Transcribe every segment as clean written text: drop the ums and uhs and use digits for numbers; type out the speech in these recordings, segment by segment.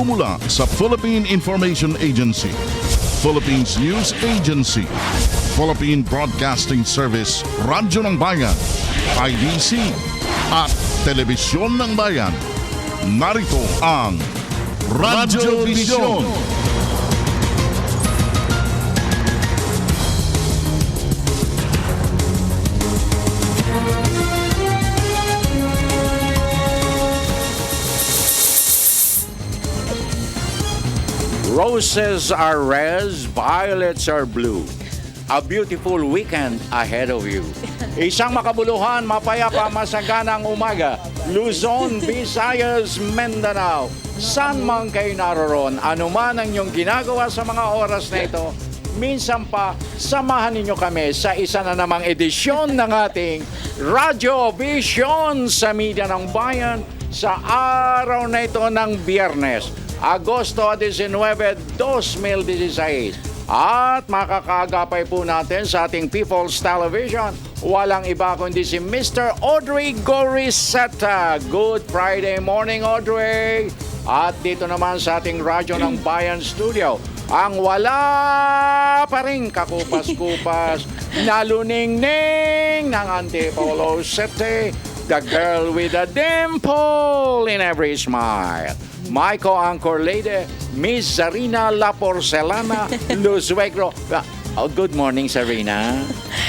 nagmumula sa Philippine Information Agency, Philippines News Agency, Philippine Broadcasting Service, Radyo ng Bayan, IDC, at Telebisyon ng Bayan. Narito ang Radyo Vision. Roses are red, violets are blue. A beautiful weekend ahead of you. Isang makabuluhan, mapayapa, masaganang umaga. Luzon, Visayas, Mindanao. San man kayo naroon, anuman ang inyong ginagawa sa mga oras na ito, minsan pa, samahan ninyo kami sa isa na namang edisyon ng ating Radyo Vision sa Media ng Bayan sa araw na ito ng Biyernes, Agosto 19, 2016. At makakaagapay po natin sa ating People's Television. Walang iba kundi si Mr. Audrey Goriseta. Good Friday morning, Audrey! At dito naman sa ating Radyo ng Bayan Studio, ang wala pa rin kakupas-kupas na luningning ng Antipolo City, the girl with a dimple in every smile. My co-anchor lady, Miss Zarina La Porcelana Luzuegro. Oh, good morning, Zarina.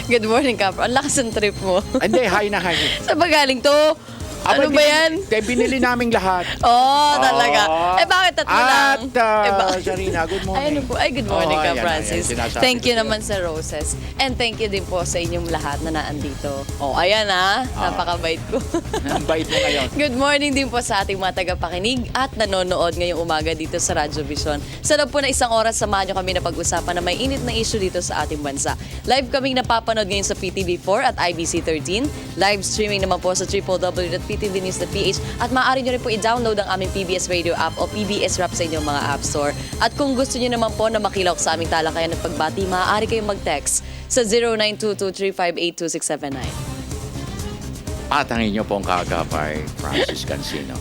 Good morning, Kapra. Ang lakas ng trip mo. Hindi, hi na hi. Saan ba galing to? Ano ba yan? Binili naming lahat. Talaga. Bakit tatlo lang? At, Zarina, good morning. Ay, ano po? Ay, good morning, Oh, Ka ayan, Francis. ayan, sinasabi Thank you ko. naman sa roses. And thank you din po sa inyong lahat na naandito. Ayan napakabait ko. Ang bait mo ngayon. Good morning din po sa ating mga tagapakinig at nanonood ngayong umaga dito sa Radyo Vision. Sa loob po na isang oras, samahan nyo kami na pag-usapan na may init na issue dito sa ating bansa. Live kaming napapanood ngayon sa PTV4 at IBC 13. Live streaming naman po sa www.ptvnews.ph at maaari nyo rin po i-download ang aming PBS Radio app o PBS Rap sa inyong mga app store. At kung gusto nyo naman po na makilahok sa aming talakayan at pagbati, maaari kayong mag-text sa 0922-358-2679. At ang inyo pong kaagapay, Francis Cancino.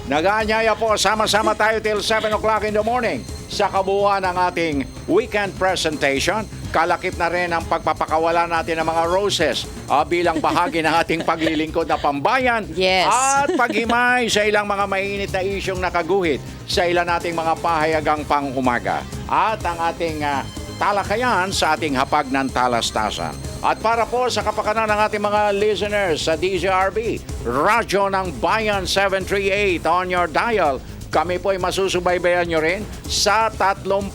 Nag-aanyaya po, sama-sama tayo till 7 o'clock in the morning sa kabuuan ng ating weekend presentation. Kalakip na rin ang pagpapakawala natin ng mga roses bilang bahagi ng ating paglilingkod na pambayan. Yes. At paghimay sa ilang mga mainit na isyong nakaguhit sa ilan nating mga pahayagang pang-umaga. At ang ating talakayan sa ating hapag ng talastasan. At para po sa kapakanan ng ating mga listeners sa DZRB, Radyo ng Bayan 738 on your dial, kami po ay masusubaybayan nyo rin sa 33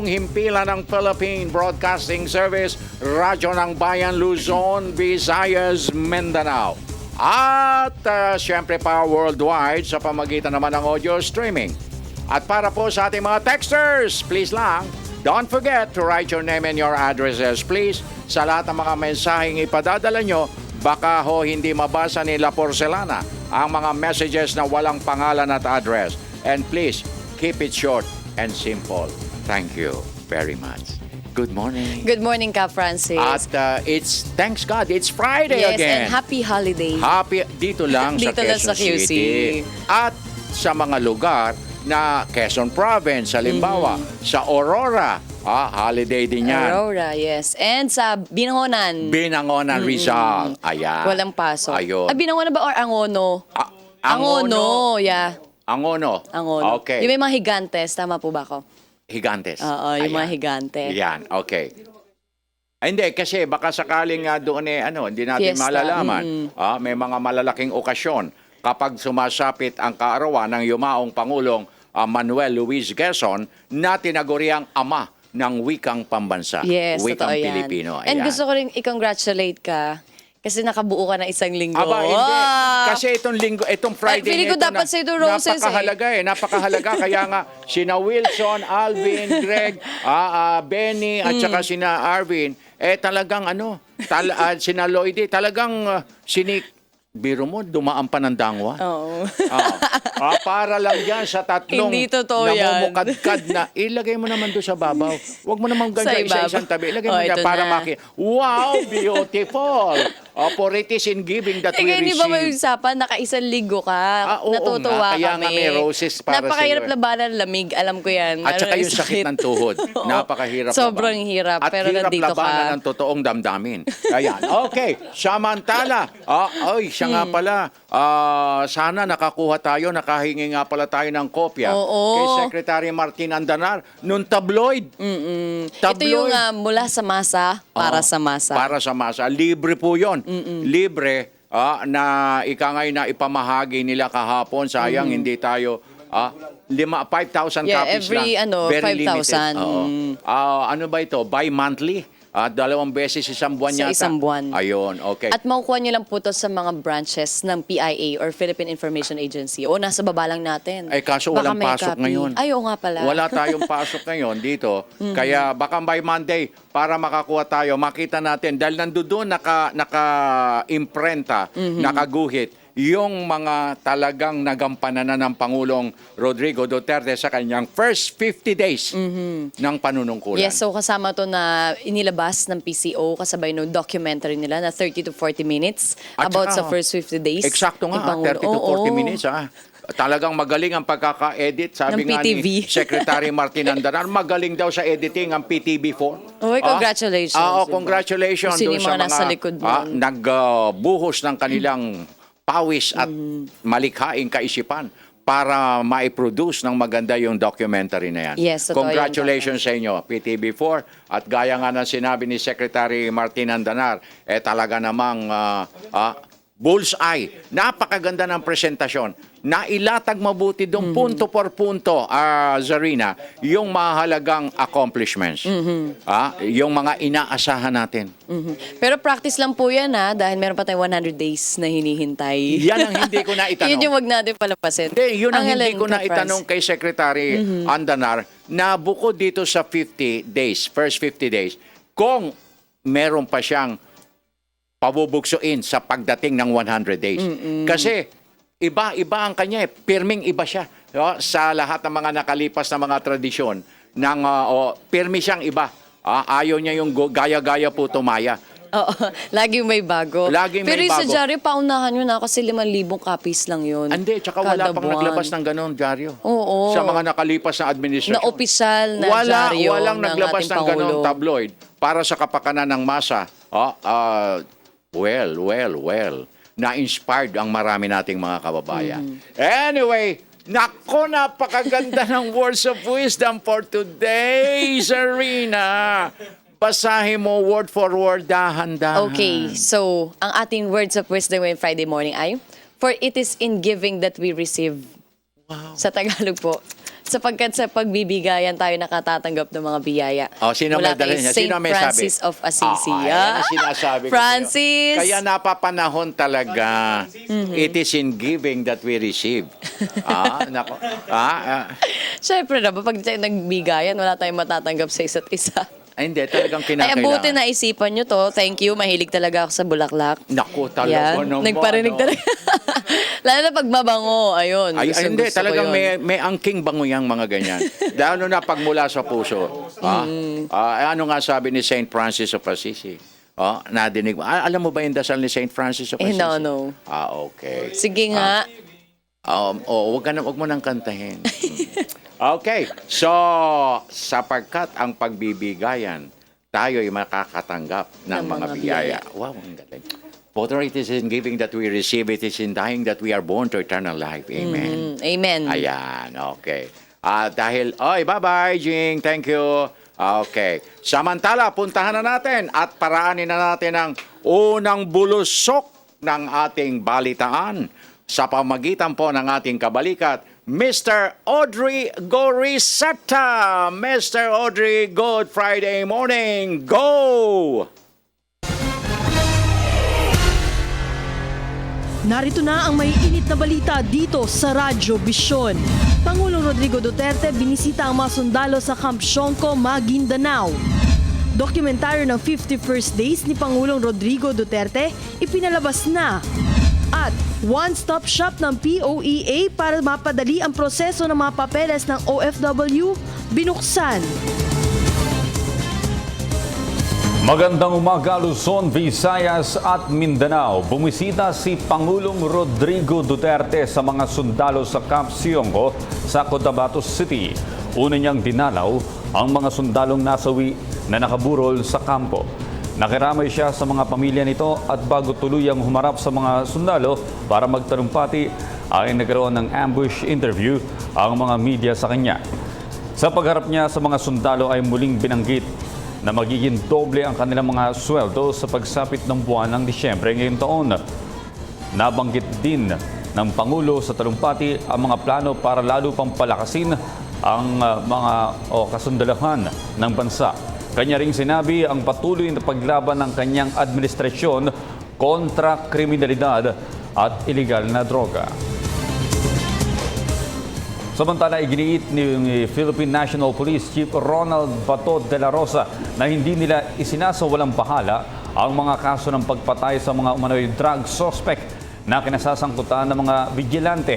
himpilan ng Philippine Broadcasting Service, Radyo ng Bayan, Luzon, Visayas, Mindanao. At syempre pa worldwide sa pamagitan naman ng audio streaming. At para po sa ating mga texters, please lang, don't forget to write your name and your addresses, please. Sa lahat ng mga mensaheng ipadadala nyo, baka ho hindi mabasa ni La Porcelana ang mga messages na walang pangalan at address. And please, keep it short and simple. Thank you very much. Good morning. Good morning, Ka Francis. At it's, thanks God, it's Friday yes, again. and happy holiday. Happy, dito lang sa Dito lang Quezon sa QC. City. At sa mga lugar na Quezon Province, halimbawa, sa Aurora, holiday din yan. Aurora, yes. And sa Binangonan. Binangonan, Rizal. Ayan. Walang pasok. Ayun. Binangonan ba or Angono? Angono. Yeah. Angono. Angono. Okay. Yung may mga higantes, tama po ba ako? Higantes. Oo, yung mga Ayan. higante. Yan, okay. Ay, hindi, kasi baka sakaling doon hindi natin Fiesta. malalaman. May mga malalaking okasyon kapag sumasapit ang kaarawan ng yumaong Pangulong Manuel Luis Quezon na tinaguriang ama ng wikang pambansa. Yes, wikang totoo yan. Pilipino. And Ayan. gusto ko rin i-congratulate ka kasi nakabuo ka na isang linggo. Aba, hindi. Kasi itong Friday feeling ko nito dapat sa'yo ito roses napakahalaga napakahalaga. Kaya nga, sina Wilson, Alvin, Greg, Benny, at saka sina Arvin, talagang sina Lloydie, talagang biro mo, dumaan pa ng dangwa. Oo. Para lang yan sa tatlong Hindi totoo yan. namumukadkad na ilagay mo naman doon sa babaw. Huwag mo naman ganda Sa ibabaw. isa-isang tabi. Ilagay mo Oh, dyan ito para na. Wow, beautiful! For it is in giving that we Kaya hindi ba may receive. usapan, nakaisang ligo ka, Oo natutuwa nga, kaya kami. nga may roses para Napakahirap sa'yo. labanan ng lamig, alam ko yan. At saka Ano, yung sakit ng tuhod. Oo. Napakahirap Sobrang labanan. hirap, At pero hirap nandito labanan ka. ng totoong damdamin. Ayan. Okay. Samantala. Siya nga pala. Sana nakakuha tayo, nakahingi nga pala tayo ng kopya Oo. kay Secretary Martin Andanar nung tabloid. Ito yung mula sa masa, para sa masa. Para sa masa. Libre po yun. Libre na ikangay na ipamahagi nila kahapon. Sayang, hindi tayo 5,000 Yeah, copies every, lang. Very 5,000. limited. Oo. Ano ba ito? Bi-monthly? 2 beses isang buwan Sa yata? isang buwan. Ayun, okay. At makukuha nyo lang po to sa mga branches ng PIA or Philippine Information Agency. O nasa baba lang natin. Kaso Baka walang may pasok copy. ngayon. Ay, oo nga pala. Wala tayong pasok ngayon dito. Kaya baka by Monday, para makakuha tayo, makita natin, dahil nandoon naka-imprenta, nakaguhit, yung mga talagang nagampanan na ng Pangulong Rodrigo Duterte sa kanyang first 50 days ng panunungkulan. Yes, so kasama to na inilabas ng PCO kasabay no documentary nila na 30 to 40 minutes At about saka, sa first 50 days. Eksakto ni nga, Pangulo. 30 to 40 Oo. minutes. Talagang magaling ang pagkaka-edit. Sabi Ng nga ni PTV. Secretary Martin Andanar, magaling daw sa editing ang PTV4. Uy, congratulations. Congratulations Kung sino doon yung sa mga nasa mga likod nun. nagbuhos ng kanilang pawis at malikhaing kaisipan para ma-produce ng maganda yung documentary na yan. Yes, totoo Congratulations sa inyo, PTV4. At gaya nga ng sinabi ni Secretary Martin Andanar, talaga namang bullseye. Napakaganda ng presentasyon. Nailatag mabuti doon punto por punto, Zarina, yung mahalagang accomplishments. Yung mga inaasahan natin. Pero practice lang po yan dahil meron pa tayong 100 days na hinihintay. Yan ang hindi ko na itanong. Yun yung wag natin palapasin. Hindi, yun ang hindi galing, ko na Ka-Franz. itanong kay Secretary Andanar na bukod dito sa 50 days, first 50 days, kung meron pa siyang pabubugsuin sa pagdating ng 100 days. Kasi iba ang kanya pirming iba siya sa lahat ng mga nakalipas na mga tradisyon ng pirmi siyang iba. Ayaw niya yung gaya-gaya po tumaya. Oo, laging may bago. Laging may Pero yung sa bago. Diaryo, paunahan yun kasi 5,000 copies lang yun. Hindi, tsaka wala Kada pang buwan. naglabas ng ganun, Diaryo. Oo. Sa mga nakalipas na administrasyon. Na opisyal na Diaryo Walang ng naglabas ating ng ganung Pangulo. tabloid para sa kapakanan ng masa. Well. Na-inspired ang marami nating mga kababayan. Anyway, naku, napakaganda ng words of wisdom for today, Zarina. Basahin mo word for word, dahan-dahan. Okay, so ang ating words of wisdom ngayong Friday morning ay, for it is in giving that we receive. Wow. Sa Tagalog po. Sapagkat sa pagbibigayan tayo nakatatanggap ng mga biyaya. Sino may Mula dala kay niya? Saint Sino may Francis sabi? of Assisi. Yan ang sinasabi ko Francis! sa'yo. Kaya napapanahon talaga. It is in giving that we receive. Nako. Siyempre na, pag nagbigayan, wala tayong matatanggap sa isa't isa. Hindi, talagang Ay, kinakailangan. buti na isipan nyo to. Thank you. Mahilig talaga ako sa bulaklak. Naku, talaga naman. Nagparinig talaga. Lalo na pag mabango. Ayun. Ay, gusto hindi, ko talagang yun. may angking bango yang mga ganyan. Lalo na pagmula sa puso. Ano nga sabi ni Saint Francis of Assisi? Nadinig mo. Alam mo ba yung dasal ni Saint Francis of Assisi? No. Okay. Sige nga. Wag mo nang kantahin. Okay. So, sapagkat ang pagbibigayan, tayo ay makakatanggap ng mga biyaya. Wow, ang galing. For it is in giving that we receive, it is in dying that we are born to eternal life. Amen. Amen. Ayan, okay. Bye-bye, Jing. Thank you. Okay. Samantala, puntahan na natin at paraanin na natin ang unang bulusok ng ating balitaan sa pamagitan po ng ating kabalikat, Mr. Audrey Gorisata. Mr. Audrey, good Friday morning. Go! Narito na ang may init na balita dito sa Radyo Vision. Pangulong Rodrigo Duterte binisita ang mga sundalo sa Camp Shonko, Maguindanao. Dokumentaryo ng 51st Days ni Pangulong Rodrigo Duterte ipinalabas na. At one-stop shop ng POEA para mapadali ang proseso ng mga papeles ng OFW binuksan. Magandang umaga, Luzon, Visayas at Mindanao. Bumisita si Pangulong Rodrigo Duterte sa mga sundalo sa Camp Sionco sa Cotabato City. Una niyang dinalaw ang mga sundalong nasawi na nakaburol sa kampo. Nakiramay siya sa mga pamilya nito at bago tuluyang humarap sa mga sundalo para magtalumpati ay nagkaroon ng ambush interview ang mga media sa kanya. Sa pagharap niya sa mga sundalo ay muling binanggit na magiging doble ang kanilang mga sweldo sa pagsapit ng buwan ng Disyembre ngayong taon. Nabanggit din ng Pangulo sa talumpati ang mga plano para lalo pang palakasin ang mga kasundalahan ng bansa. Kanya ring sinabi ang patuloy na paglaban ng kanyang administrasyon kontra kriminalidad at iligal na droga. Samantala, iginiit ni Philippine National Police Chief Ronald Bato de la Rosa na hindi nila isinasawalang bahala ang mga kaso ng pagpatay sa mga umano'y drug suspect na kinasasangkutan ng mga vigilante.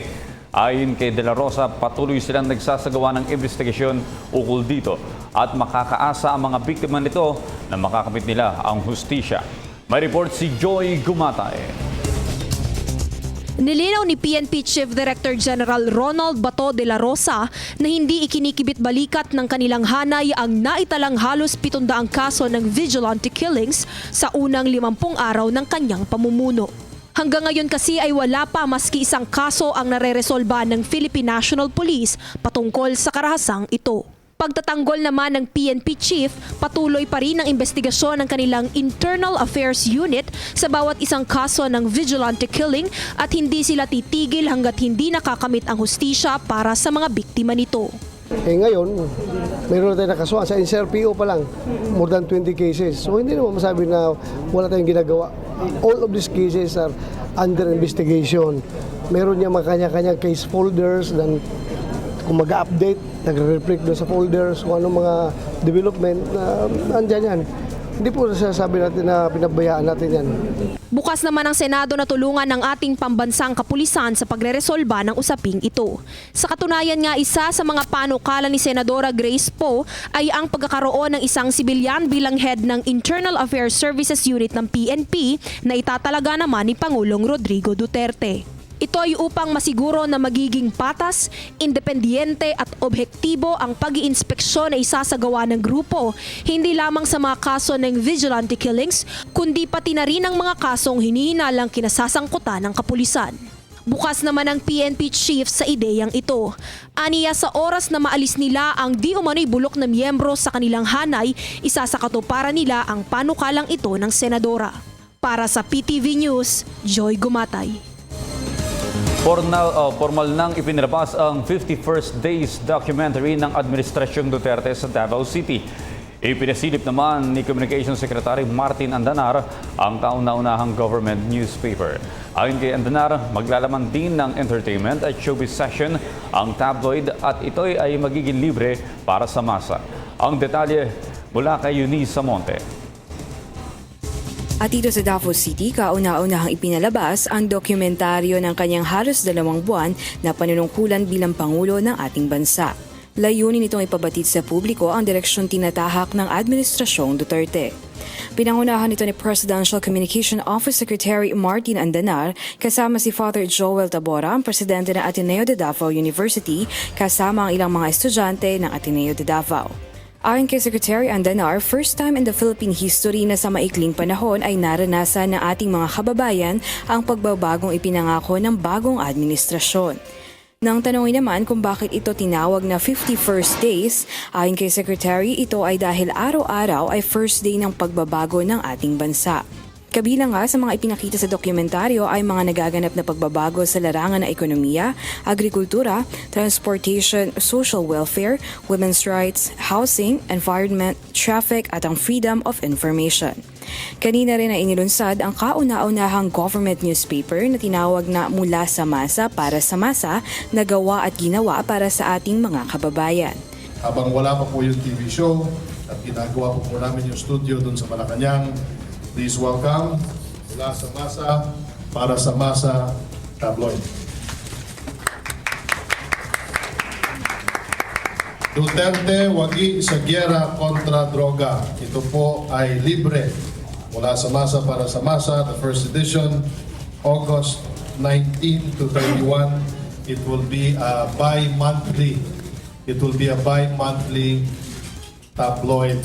Ayon kay de la Rosa, patuloy silang nagsasagawa ng investigasyon ukol dito at makakaasa ang mga biktima nito na makakamit nila ang hustisya. May report si Joy Gumatay. Nilinaw ni PNP Chief Director General Ronald Bato de la Rosa na hindi ikinikibit-balikat ng kanilang hanay ang naitalang halos 700 kaso ng vigilante killings sa unang 50 araw ng kanyang pamumuno. Hanggang ngayon kasi ay wala pa maski isang kaso ang nareresolba ng Philippine National Police patungkol sa karahasang ito. Pagtatanggol naman ng PNP Chief, patuloy pa rin ang investigasyon ng kanilang Internal Affairs Unit sa bawat isang kaso ng vigilante killing at hindi sila titigil hanggat hindi nakakamit ang hustisya para sa mga biktima nito. Ngayon, meron na tayo nakasuhan sa NCRPO pa lang, more than 20 cases. So hindi naman masabi na wala tayong ginagawa. All of these cases are under investigation. Meron niya mga kanya-kanya case folders, dan kung mag-update, nagre-reflect doon sa folders, kung anong mga development na andyan yan. Hindi po sasabi natin na pinabayaan natin yan. Bukas naman ang Senado na tulungan ng ating pambansang kapulisan sa pagreresolba ng usaping ito. Sa katunayan nga, isa sa mga panukala ni Senadora Grace Poe ay ang pagkakaroon ng isang sibilyan bilang head ng Internal Affairs Services Unit ng PNP na itatalaga naman ni Pangulong Rodrigo Duterte. Ito ay upang masiguro na magiging patas, independyente at objektibo ang pag-iinspeksyon na isasagawa ng grupo, hindi lamang sa mga kaso ng vigilante killings, kundi pati na rin ang mga kasong hinihinalang kinasasangkutan ng kapulisan. Bukas naman ang PNP chief sa ideyang ito. Aniya sa oras na maalis nila ang di umano'y bulok na miyembro sa kanilang hanay, isasakatuparan nila ang panukalang ito ng senadora. Para sa PTV News, Joy Gumatay. Formal nang ipinilabas ang 51st Days documentary ng Administrasyong Duterte sa Davao City. Ipinasilip naman ni Communications Secretary Martin Andanar ang kauna-unahang government newspaper. Ayon kay Andanar, maglalaman din ng entertainment at showbiz session ang tabloid at ito ay magiging libre para sa masa. Ang detalye mula kay Eunice Samonte. At dito sa Davao City, kauna-unahang ipinalabas ang dokumentaryo ng kanyang halos 2 buwan na panunungkulan bilang Pangulo ng ating bansa. Layunin nitong ipabatid sa publiko ang direksyon tinatahak ng Administrasyong Duterte. Pinangunahan ito ni Presidential Communication Office Secretary Martin Andanar kasama si Father Joel Tabora, ang presidente ng Ateneo de Davao University, kasama ang ilang mga estudyante ng Ateneo de Davao. Ayon kay Secretary Andanar, first time in the Philippine history na sa maikling panahon ay naranasan ng ating mga kababayan ang pagbabagong ipinangako ng bagong administrasyon. Nang tanongin naman kung bakit ito tinawag na 51st Days, ayon kay Secretary, ito ay dahil araw-araw ay first day ng pagbabago ng ating bansa. Kabilang nga sa mga ipinakita sa dokumentaryo ay mga nagaganap na pagbabago sa larangan ng ekonomiya, agrikultura, transportation, social welfare, women's rights, housing, environment, traffic at ang freedom of information. Kanina rin ay inilunsad ang kauna-unahang government newspaper na tinawag na Mula sa Masa para sa Masa na gawa at ginawa para sa ating mga kababayan. Habang wala pa po yung TV show at ginagawa po namin yung studio doon sa Malacanang, please welcome Mula sa Masa para sa Masa Tabloid. Duterte Wagi sa Giyera kontra Droga. Ito po ay libre. Mula sa masa para sa masa, the first edition, August 19 to 31. It will be a bi-monthly. It will be a bi-monthly tabloid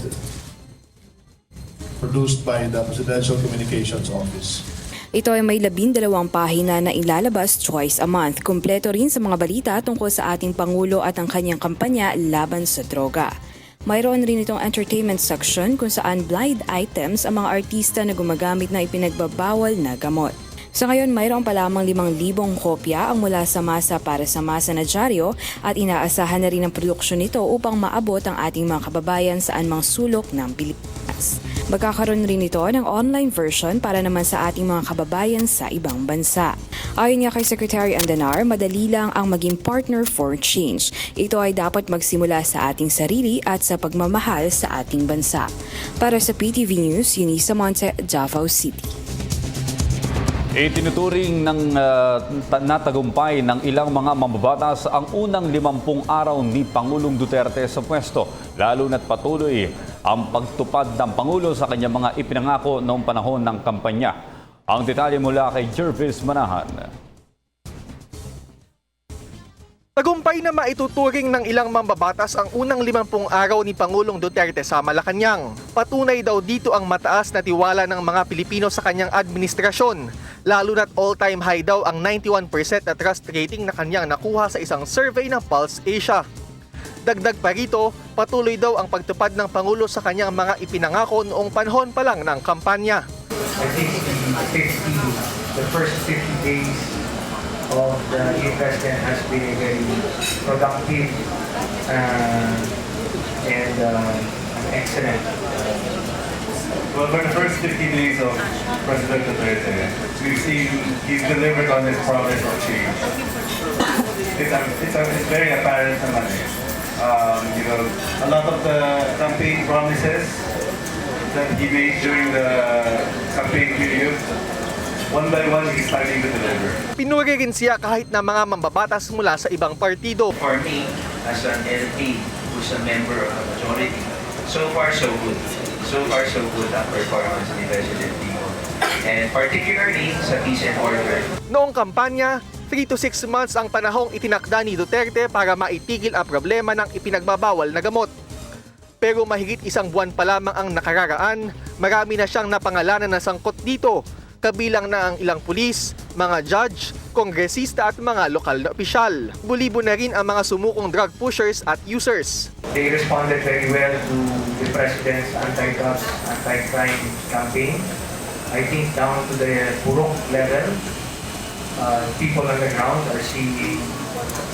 produced by the Presidential Communications Office. Ito ay may 12 pahina na ilalabas twice a month. Kumpleto rin sa mga balita tungkol sa ating Pangulo at ang kanyang kampanya laban sa droga. Mayroon rin itong entertainment section kung saan blind items ang mga artista na gumagamit ng ipinagbabawal na gamot. Sa ngayon, mayroon pa lamang 5,000 kopya ang mula sa masa para sa masa na dyaryo at inaasahan na rin ang produksyon nito upang maabot ang ating mga kababayan sa anumang sulok ng Pilipinas. Magkakaroon rin ito ng online version para naman sa ating mga kababayan sa ibang bansa. Ayon nga kay Secretary Andanar, madali lang ang maging partner for change. Ito ay dapat magsimula sa ating sarili at sa pagmamahal sa ating bansa. Para sa PTV News, Eunice Monte, Davao City. Itinuturing ng natagumpay ng ilang mga mambabatas ang unang 50 araw ni Pangulong Duterte sa pwesto, lalo na't patuloy ang pagtupad ng Pangulo sa kanyang mga ipinangako noong panahon ng kampanya. Ang detalye mula kay Jervis Manahan. Tagumpay na maituturing ng ilang mambabatas ang unang 50 araw ni Pangulong Duterte sa Malacanang. Patunay daw dito ang mataas na tiwala ng mga Pilipino sa kanyang administrasyon, lalo na't all-time high daw ang 91% na trust rating na kanyang nakuha sa isang survey ng Pulse Asia. Dagdag pa rito, patuloy daw ang pagtupad ng Pangulo sa kanyang mga ipinangako noong panahon pa lang ng kampanya. I think the first 50 days of the new president has been a very productive and excellent. Well, for the first 50 days of President Duterte, we've seen he's delivered on his promise of change. It's very apparent naman eh. A lot of the campaign promises that he made during the campaign period, one by one, he's starting to deliver. Pinuri rin siya kahit na mga mambabatas mula sa ibang partido. For me, as an LP who's a member of the majority, so far so good. So far so good ang performance ni President Timo. And particularly sa peace and order. Noong kampanya, 3 to 6 months ang panahong itinakda ni Duterte para maitigil ang problema ng ipinagbabawal na gamot. Pero mahigit 1 buwan pa lamang ang nakararaan, marami na siyang napangalanan na sangkot dito, kabilang na ang ilang pulis, mga judge, kongresista at mga lokal na opisyal. Bulibo na rin ang mga sumukong drug pushers at users. They responded very well to the President's anti-drugs, anti-crime campaign. I think down to the Purok level, people on the ground are seeing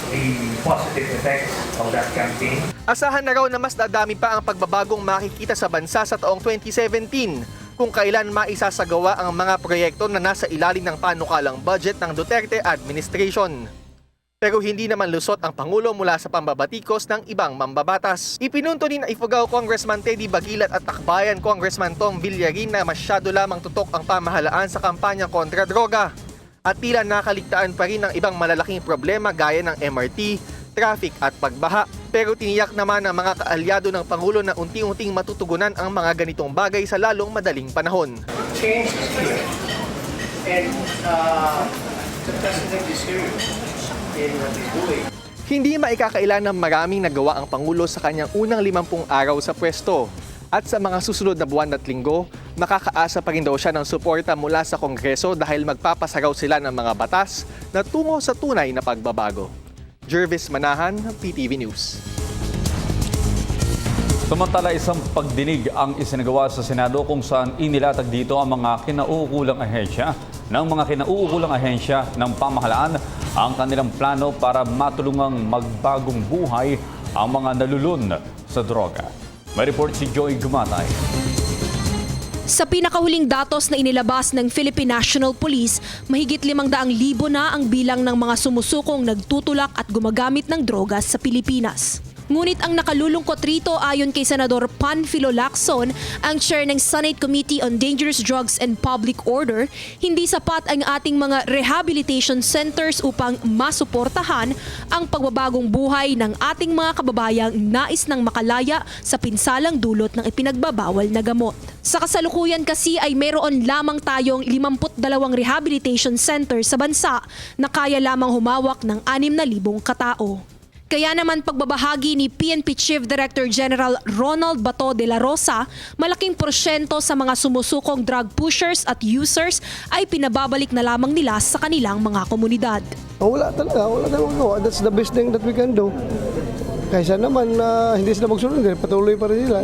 the positive effects of that campaign. Asahan na raw na mas dadami pa ang pagbabagong makikita sa bansa sa taong 2017 kung kailan maisasagawa ang mga proyekto na nasa ilalim ng panukalang budget ng Duterte administration. Pero hindi naman lusot ang Pangulo mula sa pambabatikos ng ibang mambabatas. Ipinunto ni na Ifugao Congressman Teddy Bagilat at Tacbayan Congressman Tom Villarin na masyado lamang tutok ang pamahalaan sa kampanya kontra droga. At tila nakaligtaan pa rin ng ibang malalaking problema gaya ng MRT, traffic at pagbaha. Pero tiniyak naman ng mga kaalyado ng Pangulo na unti-unting matutugunan ang mga ganitong bagay sa lalong madaling panahon. Change is here. And the President is serious in what he's doing. Hindi maikakailan ng maraming nagawa ang Pangulo sa kanyang unang 50 araw sa pwesto. At sa mga susunod na buwan at linggo, makakaasa pa rin daw siya ng suporta mula sa Kongreso dahil magpapasaraw sila ng mga batas na tungo sa tunay na pagbabago. Jervis Manahan, PTV News. Samantala, isang pagdinig ang isinagawa sa Senado kung saan inilatag dito ang mga kinauukulang ahensya ng pamahalaan ang kanilang plano para matulungang magbagong buhay ang mga nalulun sa droga. May report si Joy Gumatay. Sa pinakahuling datos na inilabas ng Philippine National Police, mahigit 500,000 na ang bilang ng mga sumusukong nagtutulak at gumagamit ng drogas sa Pilipinas. Ngunit ang nakalulungkot rito ayon kay Senador Panfilo Lacson, ang chair ng Senate Committee on Dangerous Drugs and Public Order, hindi sapat ang ating mga rehabilitation centers upang masuportahan ang pagbabagong buhay ng ating mga kababayang nais ng makalaya sa pinsalang dulot ng ipinagbabawal na gamot. Sa kasalukuyan kasi ay mayroon lamang tayong 52 rehabilitation centers sa bansa na kaya lamang humawak ng 6,000 katao. Kaya naman pagbabahagi ni PNP Chief Director General Ronald Bato de la Rosa, malaking porsyento sa mga sumusukong drug pushers at users ay pinababalik na lamang nila sa kanilang mga komunidad. Wala talaga, wala tayong magawa. That's the best thing that we can do. Kaysa naman hindi sila magsunod, patuloy pa rin sila.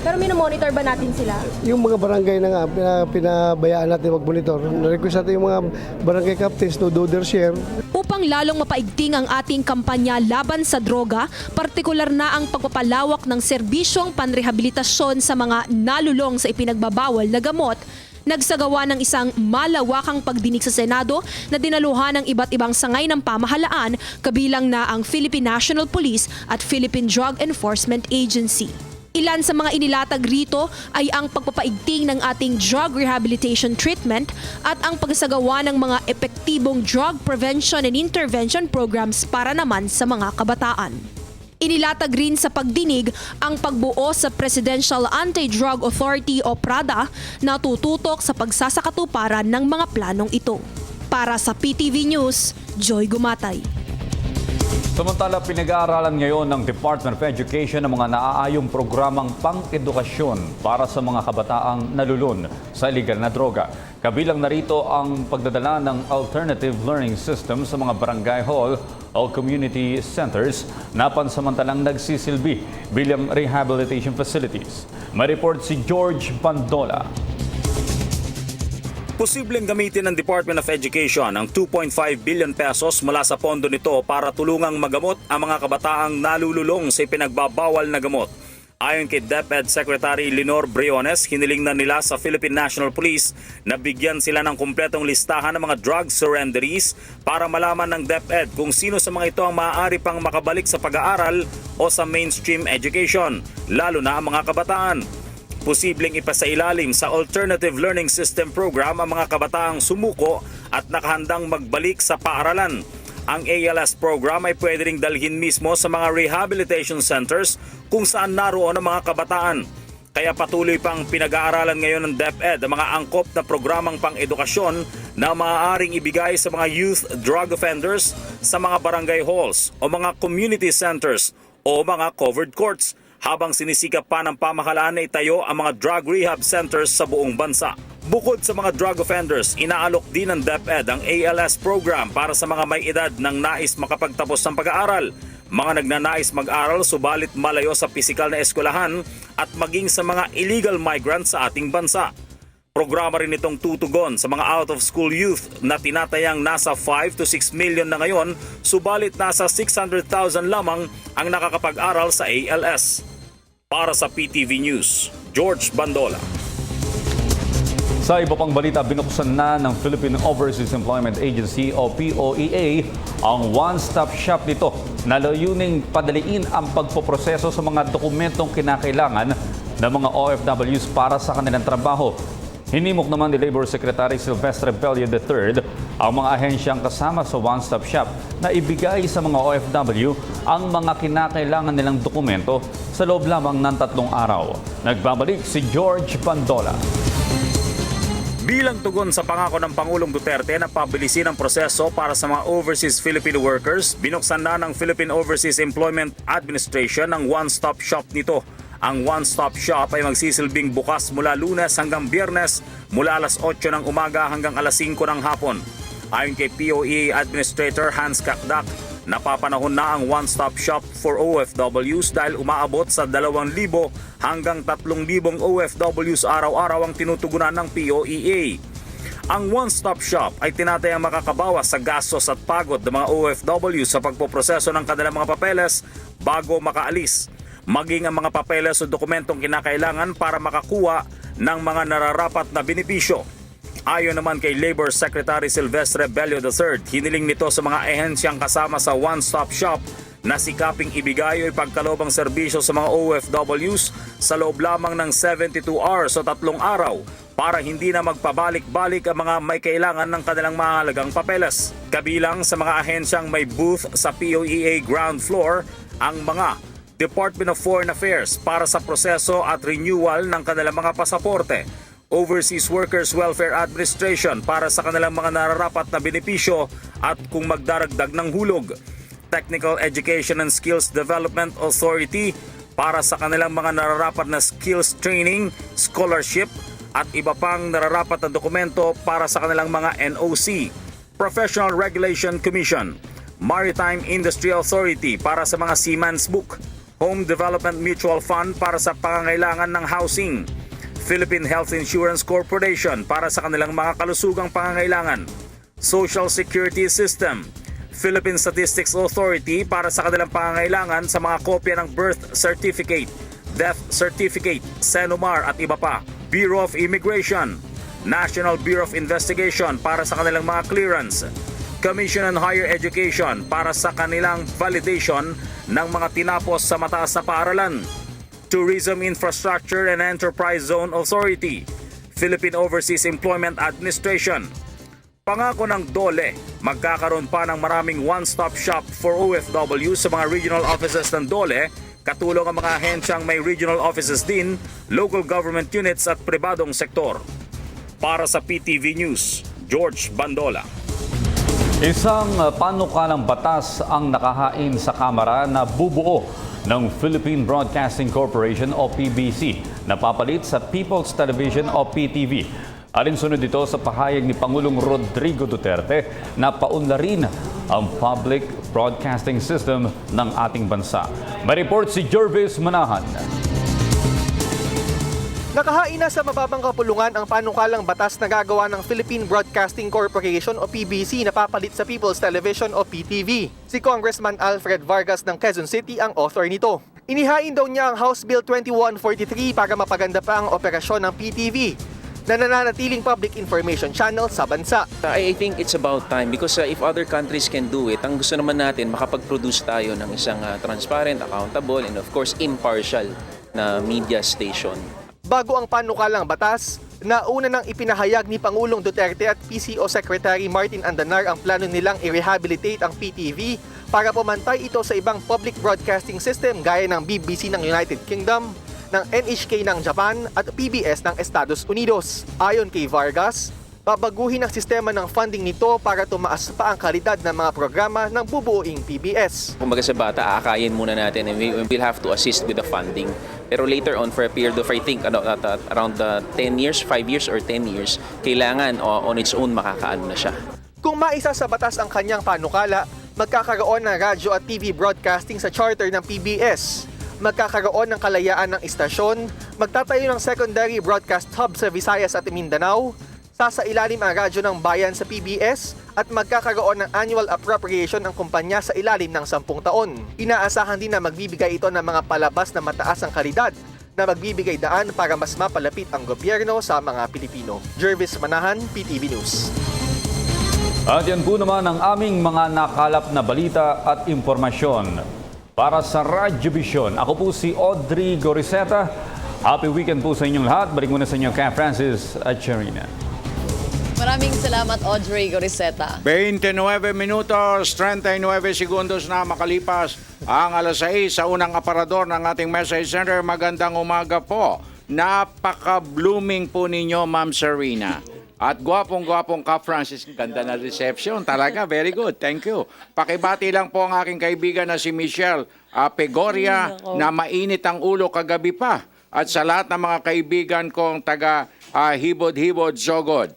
Pero minomonitor ba natin sila? Yung mga barangay na nga, pinabayaan natin mag-monitor. Na-request natin yung mga barangay captains to do their share. Upang lalong mapaigting ang ating kampanya laban sa droga, partikular na ang pagpapalawak ng serbisyong panrehabilitasyon sa mga nalulong sa ipinagbabawal na gamot, nagsagawa ng isang malawakang pagdinig sa Senado na dinaluhan ng iba't ibang sangay ng pamahalaan, kabilang na ang Philippine National Police at Philippine Drug Enforcement Agency. Ilan sa mga inilatag rito ay ang pagpapaigting ng ating drug rehabilitation treatment at ang pagsagawa ng mga epektibong drug prevention and intervention programs para naman sa mga kabataan. Inilatag rin sa pagdinig ang pagbuo sa Presidential Anti-Drug Authority o PRADA na tututok sa pagsasakatuparan ng mga planong ito. Para sa PTV News, Joy Gumatay. Samantala, pinag-aaralan ngayon ng Department of Education ang mga naaayong programang pang-edukasyon para sa mga kabataang nalulun sa iligal na droga. Kabilang narito ang pagdadala ng alternative learning system sa mga barangay hall o community centers na pansamantalang nagsisilbi bilang rehabilitation facilities. May report si George Bandola. Posibleng gamitin ng Department of Education ang 2.5 billion pesos mula sa pondo nito para tulungang magamot ang mga kabataang nalululong sa ipinagbabawal na gamot. Ayon kay DepEd Secretary Lenore Briones, hiniling na nila sa Philippine National Police na bigyan sila ng kumpletong listahan ng mga drug surrenderies para malaman ng DepEd kung sino sa mga ito ang maaari pang makabalik sa pag-aaral o sa mainstream education, lalo na ang mga kabataan. Posibleng ipasailalim sa Alternative Learning System Program ang mga kabataang sumuko at nakahandang magbalik sa paaralan. Ang ALS program ay pwede ring dalhin mismo sa mga rehabilitation centers kung saan naroon ang mga kabataan. Kaya patuloy pang pinag-aaralan ngayon ng DepEd ang mga angkop na programang pang-edukasyon na maaaring ibigay sa mga youth drug offenders sa mga barangay halls o mga community centers o mga covered courts, habang sinisikap pa ng pamahalaan na itayo ang mga drug rehab centers sa buong bansa. Bukod sa mga drug offenders, inaalok din ng DepEd ang ALS program para sa mga may edad ng nais makapagtapos ng pag-aaral, mga nagnanais mag-aral subalit malayo sa pisikal na eskwelahan at maging sa mga illegal migrants sa ating bansa. Programa rin itong tutugon sa mga out-of-school youth na tinatayang nasa 5 to 6 million na ngayon, subalit nasa 600,000 lamang ang nakakapag-aral sa ALS. Para sa PTV News, George Bandola. Sa iba pang balita, binuksan na ng Philippine Overseas Employment Agency o POEA ang one-stop shop nito na layuning padaliin ang pagpoproseso sa mga dokumentong kinakailangan ng mga OFWs para sa kanilang trabaho. Hinimok naman ni Labor Secretary Silvestre Bello III ang mga ahensyang kasama sa one-stop shop na ibigay sa mga OFW ang mga kinakailangan nilang dokumento sa loob lamang ng 3 araw. Nagbabalik si George Bandola. Bilang tugon sa pangako ng Pangulong Duterte na pabilisin ang proseso para sa mga overseas Filipino workers, binuksan na ng Philippine Overseas Employment Administration ang one-stop shop nito. Ang one-stop shop ay magsisilbing bukas mula Lunes hanggang Biyernes mula alas 8 ng umaga hanggang alas 5 ng hapon. Ayon kay POEA Administrator Hans Kakdak, napapanahon na ang one-stop shop for OFWs dahil umaabot sa 2,000 hanggang 3,000 OFWs araw-araw ang tinutugunan ng POEA. Ang one-stop shop ay tinatayang makakabawas sa gastos at pagod ng mga OFWs sa pagpoproseso ng kanilang mga papeles bago makaalis, maging ang mga papeles o dokumentong kinakailangan para makakuha ng mga nararapat na benepisyo. Ayon naman kay Labor Secretary Silvestre Bello III, hiniling nito sa mga ehensyang kasama sa one-stop shop na sikaping ibigay o ipagkaloob ang serbisyo sa mga OFWs sa loob lamang ng 72 hours o 3 araw para hindi na magpabalik-balik ang mga may kailangan ng kanilang mahalagang papeles. Kabilang sa mga ahensyang may booth sa POEA ground floor ang mga Department of Foreign Affairs para sa proseso at renewal ng kanilang mga pasaporte, Overseas Workers Welfare Administration para sa kanilang mga nararapat na benepisyo at kung magdaragdag ng hulog, Technical Education and Skills Development Authority para sa kanilang mga nararapat na skills training, scholarship at iba pang nararapat na dokumento para sa kanilang mga NOC, Professional Regulation Commission, Maritime Industry Authority para sa mga Seaman's Book, Home Development Mutual Fund para sa pangangailangan ng housing, Philippine Health Insurance Corporation para sa kanilang mga kalusugang pangangailangan, Social Security System, Philippine Statistics Authority para sa kanilang pangangailangan sa mga kopya ng birth certificate, death certificate, SENOMAR at iba pa, Bureau of Immigration, National Bureau of Investigation para sa kanilang mga clearance, Commission on Higher Education para sa kanilang validation ng mga tinapos sa mataas na paaralan, Tourism Infrastructure and Enterprise Zone Authority, Philippine Overseas Employment Administration. Pangako ng DOLE, magkakaroon pa ng maraming one-stop shop for OFW sa mga regional offices ng DOLE, katulong ang mga ahensyang may regional offices din, local government units at pribadong sektor. Para sa PTV News, George Bandola. Isang panukalang batas ang nakahain sa Kamara na bubuo ng Philippine Broadcasting Corporation o PBC na papalit sa People's Television o PTV. Alinsunod dito sa pahayag ni Pangulong Rodrigo Duterte na paunlarin ang public broadcasting system ng ating bansa. May report si Jervis Manahan. Nakahain na sa mababang kapulungan ang panukalang batas na gagawa ng Philippine Broadcasting Corporation o PBC na papalit sa People's Television o PTV. Si Congressman Alfred Vargas ng Quezon City ang author nito. Inihain daw niya ang House Bill 2143 para mapaganda pa ang operasyon ng PTV na nananatiling public information channel sa bansa. I think it's about time because if other countries can do it, ang gusto naman natin makapag-produce tayo ng isang transparent, accountable, and of course impartial na media station. Bago ang panukalang batas, nauna nang ipinahayag ni Pangulong Duterte at PCO Secretary Martin Andanar ang plano nilang i-rehabilitate ang PTV para pumantay ito sa ibang public broadcasting system gaya ng BBC ng United Kingdom, ng NHK ng Japan at PBS ng Estados Unidos. Ayon kay Vargas, babaguhin ang sistema ng funding nito para tumaas pa ang kalidad ng mga programa ng bubuoing PBS. Kumbaga sa bata, aakayin muna natin and we will have to assist with the funding. Pero later on, for a period of, I think, around 10 years, 5 years or 10 years, kailangan on its own makakaano na siya. Kung maisa sa batas ang kanyang panukala, magkakaroon ng radyo at TV broadcasting sa charter ng PBS. Magkakaroon ng kalayaan ng istasyon, magtatayo ng secondary broadcast hub sa Visayas at Mindanao, sasailalim ang radyo ng bayan sa PBS at magkakaroon ng annual appropriation ng kumpanya sa ilalim ng 10 taon. Inaasahan din na magbibigay ito ng mga palabas na mataas ang kalidad na magbibigay daan para mas mapalapit ang gobyerno sa mga Pilipino. Jervis Manahan, PTV News. At yan po naman ang aming mga nakalap na balita at impormasyon. Para sa Radyo Vision, ako po si Audrey Goriseta. Happy weekend po sa inyong lahat. Balik muna sa inyo, Ka Francis at Charina. Maraming salamat, Audrey Goriseta. 29 minutos, 39 segundos na makalipas ang alas 6 sa unang aparador ng ating message center. Magandang umaga po. Napaka-blooming po ninyo, Ma'am Serena. At gwapong-gwapong Ka Francis, ganda na reception. Talaga, very good. Thank you. Pakibati lang po ang aking kaibigan na si Michelle Pegoria na mainit ang ulo kagabi pa. At sa lahat ng mga kaibigan kong taga Hibod-Hibod, Sogod.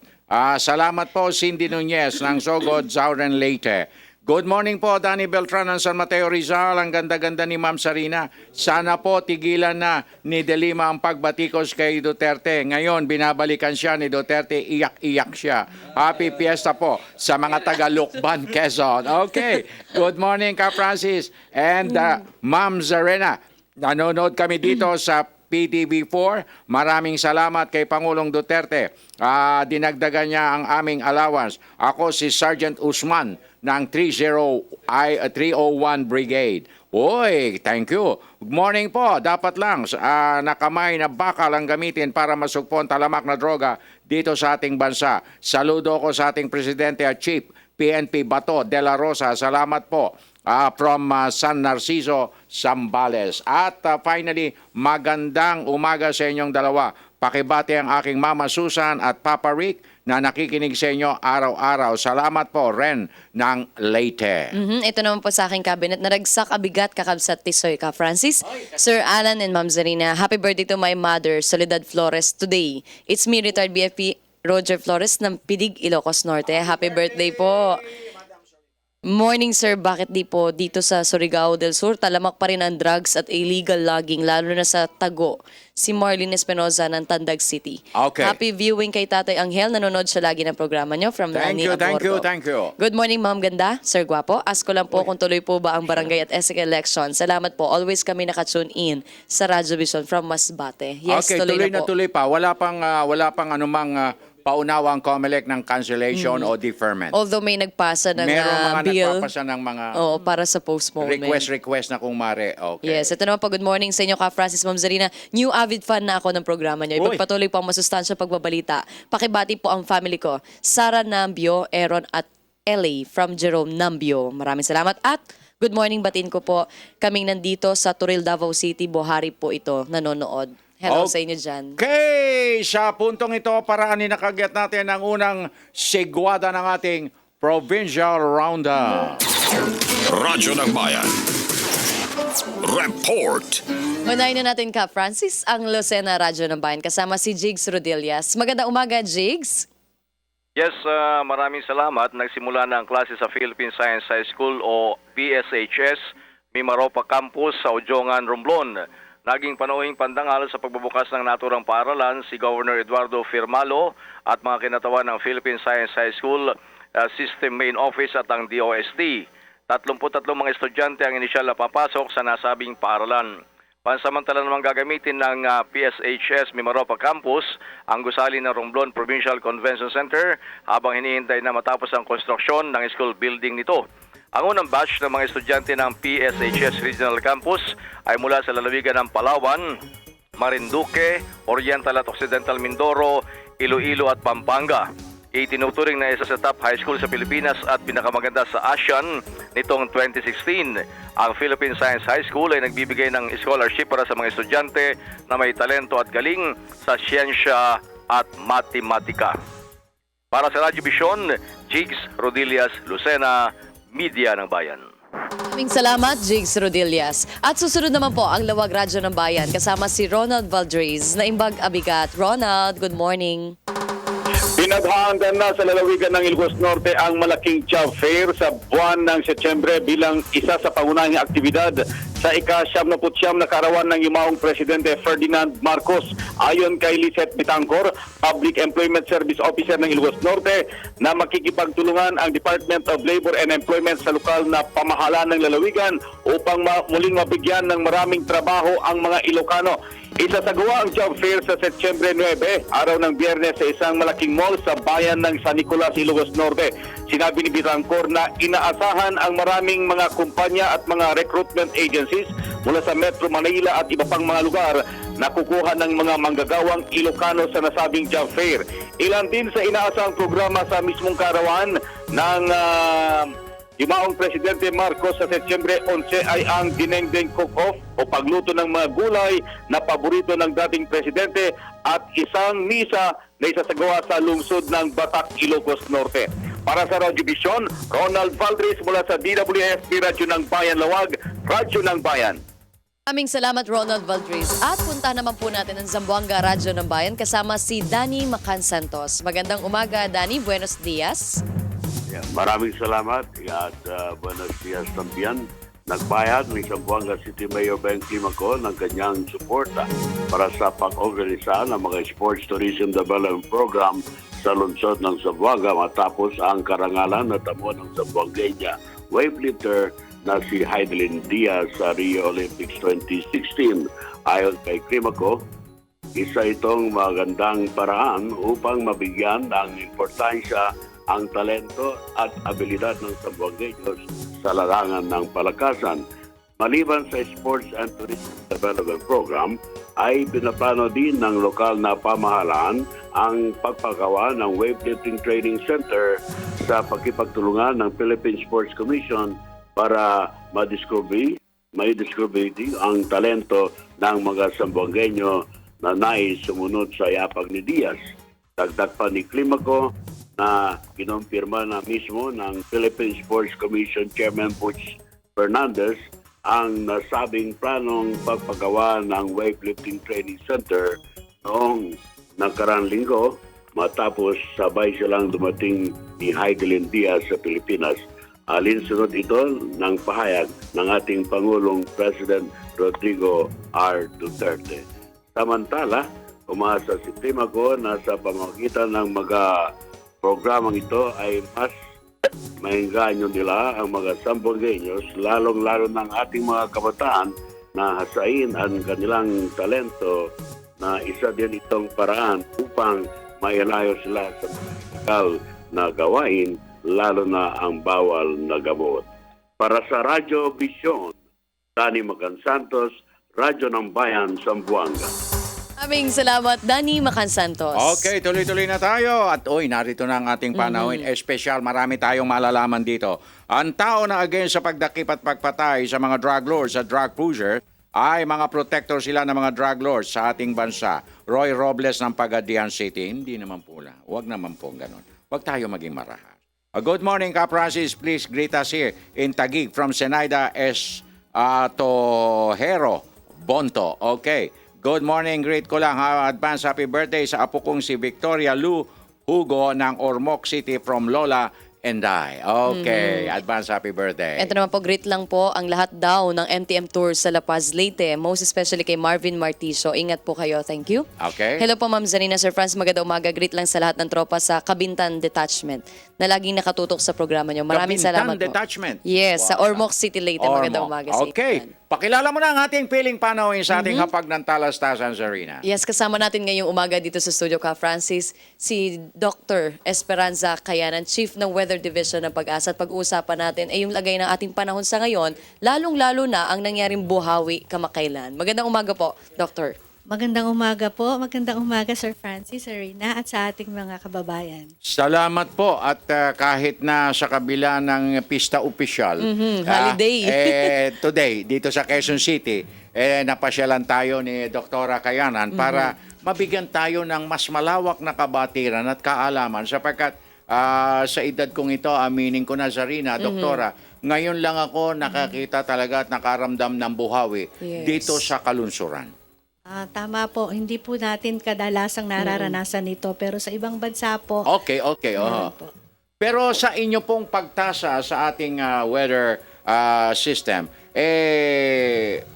Salamat po, Cindy Nunez ng Sogod, Southern Leyte. Good morning po, Danny Beltran ng San Mateo Rizal. Ang ganda-ganda ni Ma'am Sarina. Sana po tigilan na ni De Lima ang pagbatikos kay Duterte. Ngayon, binabalikan siya ni Duterte, iyak-iyak siya. Happy Fiesta po sa mga taga-Lukban, Quezon. Okay, good morning, Ka Francis. And Ma'am Zarena, nanonood kami dito sa PTV4. Maraming salamat kay Pangulong Duterte. Dinagdagan niya ang aming allowance. Ako si Sergeant Usman ng 301 Brigade. Uy, thank you. Good morning po. Dapat lang na kamay na bakal ang gamitin para masugpon talamak na droga dito sa ating bansa. Saludo ko sa ating Presidente at Chief PNP Bato de la Rosa. Salamat po. From San Narciso, Zambales. At finally, magandang umaga sa inyong dalawa. Pakibati ang aking Mama Susan at Papa Rick na nakikinig sa inyo araw-araw. Salamat po, Ren ng Leyte. Ito naman po sa aking cabinet. Naragsak abigat kakabsat tisoy ka, Francis. Sir Alan and Ma'am Zarina, happy birthday to my mother, Soledad Flores, today. It's me, retired BFP Roger Flores ng Pidig, Ilocos Norte. Happy birthday po. Morning sir, bakit di po dito sa Surigao del Sur talamak pa rin ang drugs at illegal logging lalo na sa Tago? Si Marlene Espinoza ng Tandag City. Okay. Happy viewing kay Tatay Angel. Nanonood siya lagi ng programa nyo from Nani Abordo. Thank you. Good morning, Ma'am Ganda. Sir Guapo, ask ko lang po kung tuloy po ba ang barangay at ESEC election. Salamat po. Always kami nakatune in sa Radyo Vision from Masbate. Yes, Okay, tuloy na po. tuloy pa. Wala pang anumang paunawang COMELEC ng cancellation o deferment. Although may nagpasa ng Meron mga bill. nagpapasa ng mga Oo, para sa postponement. request na kung mare. Okay. Yes, ito naman po, good morning sa inyo ka Francis, Ma'am Zarina. New avid fan na ako ng programa niyo. Ipagpatuloy po ang masustansya pagbabalita. Pakibati po ang family ko, Sara Nambio, Aaron at Ellie from Jerome Nambio. Maraming salamat at good morning batin ko po. Kaming nandito sa Turil, Davao City, Bohari po ito nanonood. Hello sa inyo dyan. Okay, sa puntong ito, paraan nakagyat natin ang unang sigwada ng ating Provincial Roundup. Radyo ng Bayan. Report. Unahin na natin ka, Francis, ang Lucena Radyo ng Bayan kasama si Jigs Rodillas. Magandang umaga, Jigs. Yes, maraming salamat. Nagsimula na ang klase sa Philippine Science High School o PSHS, Mimaropa Campus sa Ujongan, Romblon. Naging panauhing pandangal sa pagbubukas ng naturang paaralan si Governor Eduardo Firmalo at mga kinatawan ng Philippine Science High School System Main Office at ang DOST. 33 mga estudyante ang inisyal na papasok sa nasabing paaralan. Pansamantala namang gagamitin ng PSHS Mimaropa Campus ang gusali ng Romblon Provincial Convention Center habang hinihintay na matapos ang konstruksyon ng school building nito. Ang unang batch ng mga estudyante ng PSHS Regional Campus ay mula sa lalawigan ng Palawan, Marinduque, Oriental at Occidental Mindoro, Iloilo at Pampanga. Itinuturing na isa sa top high school sa Pilipinas at pinakamaganda sa ASEAN nitong 2016. Ang Philippine Science High School ay nagbibigay ng scholarship para sa mga estudyante na may talento at galing sa siyensya at matematika. Para sa Radyo Vision, Jigs Rodillas, Lucena, Media ng Bayan. Maraming salamat, Jigs Rodillas. At susunod naman po ang Lawag Radyo ng Bayan kasama si Ronald Valdrez na Imbag Abigat. Ronald, good morning. Pinaghahandaan na sa lalawigan ng Ilocos Norte ang malaking job fair sa buwan ng Setyembre bilang isa sa pangunahing aktibidad sa ika-79 na kaarawan ng yumaong Presidente Ferdinand Marcos. Ayon kay Lizette Bitangkor, Public Employment Service Officer ng Ilocos Norte, na makikipagtulungan ang Department of Labor and Employment sa lokal na pamahalaan ng lalawigan upang muling mabigyan ng maraming trabaho ang mga Ilocano. Isasagawa ang job fair sa Setyembre 9, araw ng Biyernes sa isang malaking mall sa bayan ng San Nicolas, Ilocos Norte. Sinabi ni Bitangkor na inaasahan ang maraming mga kumpanya at mga recruitment agencies mula sa Metro Manila at iba pang mga lugar na kukuha ng mga manggagawang Ilocano sa nasabing job fair. Ilan din sa inaasahang programa sa mismong kaarawan ng yumaong Presidente Marcos sa Setyembre 11 ay ang Dinengdeng Cook-Off o pagluto ng mga gulay na paborito ng dating Presidente at isang misa na isasagawa sa lungsod ng Batak, Ilocos Norte. Para sa Radyo Vision, Ronald Valdrez mula sa DWFP Radyo ng Bayan Lawag, Radyo ng Bayan. Maraming salamat, Ronald Valdrez. At punta naman po natin ang Zamboanga Radyo ng Bayan kasama si Danny Macan Santos. Magandang umaga, Danny. Buenos dias. Maraming salamat at buenos dias también. Nagbayad ng Zamboanga City Mayor Ben Climaco ng kanyang suporta para sa pag-organisa ng mga Sports Tourism Development Program sa lungsod ng Zamboanga matapos ang karangalan na tamo ng Zamboangueña weightlifter na si Heidelin Diaz sa Rio Olympics 2016. Ayon kay Climaco, isa itong magandang paraan upang mabigyan ng importansya ang talento at abilidad ng Zamboangueños sa larangan ng palakasan. Maliban sa Sports and Tourism Development Program, ay pinaplano din ng lokal na pamahalaan ang pagpagawa ng weightlifting training center sa pagkipagtulungan ng Philippine Sports Commission para may discovery ang talento ng mga Sambuangueño na nais sumunod sa yapag ni Diaz. Dagdag pa ni Climaco na kinumpirma na mismo ng Philippine Sports Commission Chairman Butch Fernandez ang nasabing planong pagpagawa ng weightlifting training center noong nakarang linggo matapos sabay silang dumating ni Heidelin Diaz sa Pilipinas. Alinsunod ito ng pahayag ng ating Pangulong President Rodrigo R. Duterte. Samantala, umaasa si Climaco na sa pamamagitan ng mga programang ito ay mas maengganyo nila ang mga Sambuangueños, lalong-lalo ng ating mga kabataan na hasain ang kanilang talento na isa din itong paraan upang mailayo sila sa mga na gawain, lalo na ang bawal na gamot. Para sa Radyo Vision, Danny Macan Santos, Radyo ng Bayan, Zamboanga. Maraming salamat, Danny Macan Santos. Okay, tuloy-tuloy na tayo. At narito na ang ating panahon. Espesyal, marami tayong malalaman dito. Ang tao na against sa pagdakip at pagpatay sa mga drug lords at drug pusher ay mga protector sila ng mga drug lords sa ating bansa. Roy Robles ng Pagadian City. Hindi naman po lang. Huwag naman po ganun. Huwag tayo maging marahas. Good morning, Cap Francis. Please greet us here in Taguig from Senaida S. Tojero, Bonto. Okay. Good morning, greet ko lang. Advance happy birthday sa apo kong si Victoria Lu Hugo ng Ormoc City from Lola and I. Okay, advance happy birthday. Ito naman po, greet lang po ang lahat daw ng MTM Tours sa La Paz, Leyte. Most especially kay Marvin Martiso. Ingat po kayo. Thank you. Okay. Hello po, Ma'am Zanina. Sir Franz, magandang umaga. Greet lang sa lahat ng tropa sa Kabintan Detachment na laging nakatutok sa programa nyo. Maraming salamat po. Detachment? Yes, sa Ormoc City, Leyte. Magandang umaga sa Okay. Pakilala mo na ang ating piling panawin sa ating hapag ng Talastasan Arena. Yes, kasama natin ngayong umaga dito sa studio ka, Francis, si Dr. Esperanza Kayanan, Chief ng Weather Division ng Pag-asa. At pag-uusapan natin ay yung lagay ng ating panahon sa ngayon, lalong-lalo na ang nangyaring buhawi kamakailan. Magandang umaga po, Doctor. Magandang umaga po. Magandang umaga, Sir Francis, Serena, at sa ating mga kababayan. Salamat po at kahit na sa kabila ng pista opisyal, holiday. Today, dito sa Quezon City, napasyalan tayo ni Dr. Kayanan para mabigyan tayo ng mas malawak na kabatiran at kaalaman sapagkat sa edad kong ito, aminin ko na, Zarina, Doktora, ngayon lang ako nakakita talaga at nakaramdam ng buhawi dito sa kalunsuran. Tama po, hindi po natin kadalasang nararanasan ito, pero sa ibang bansa po. Okay. Pero sa inyo pong pagtasa sa ating weather system,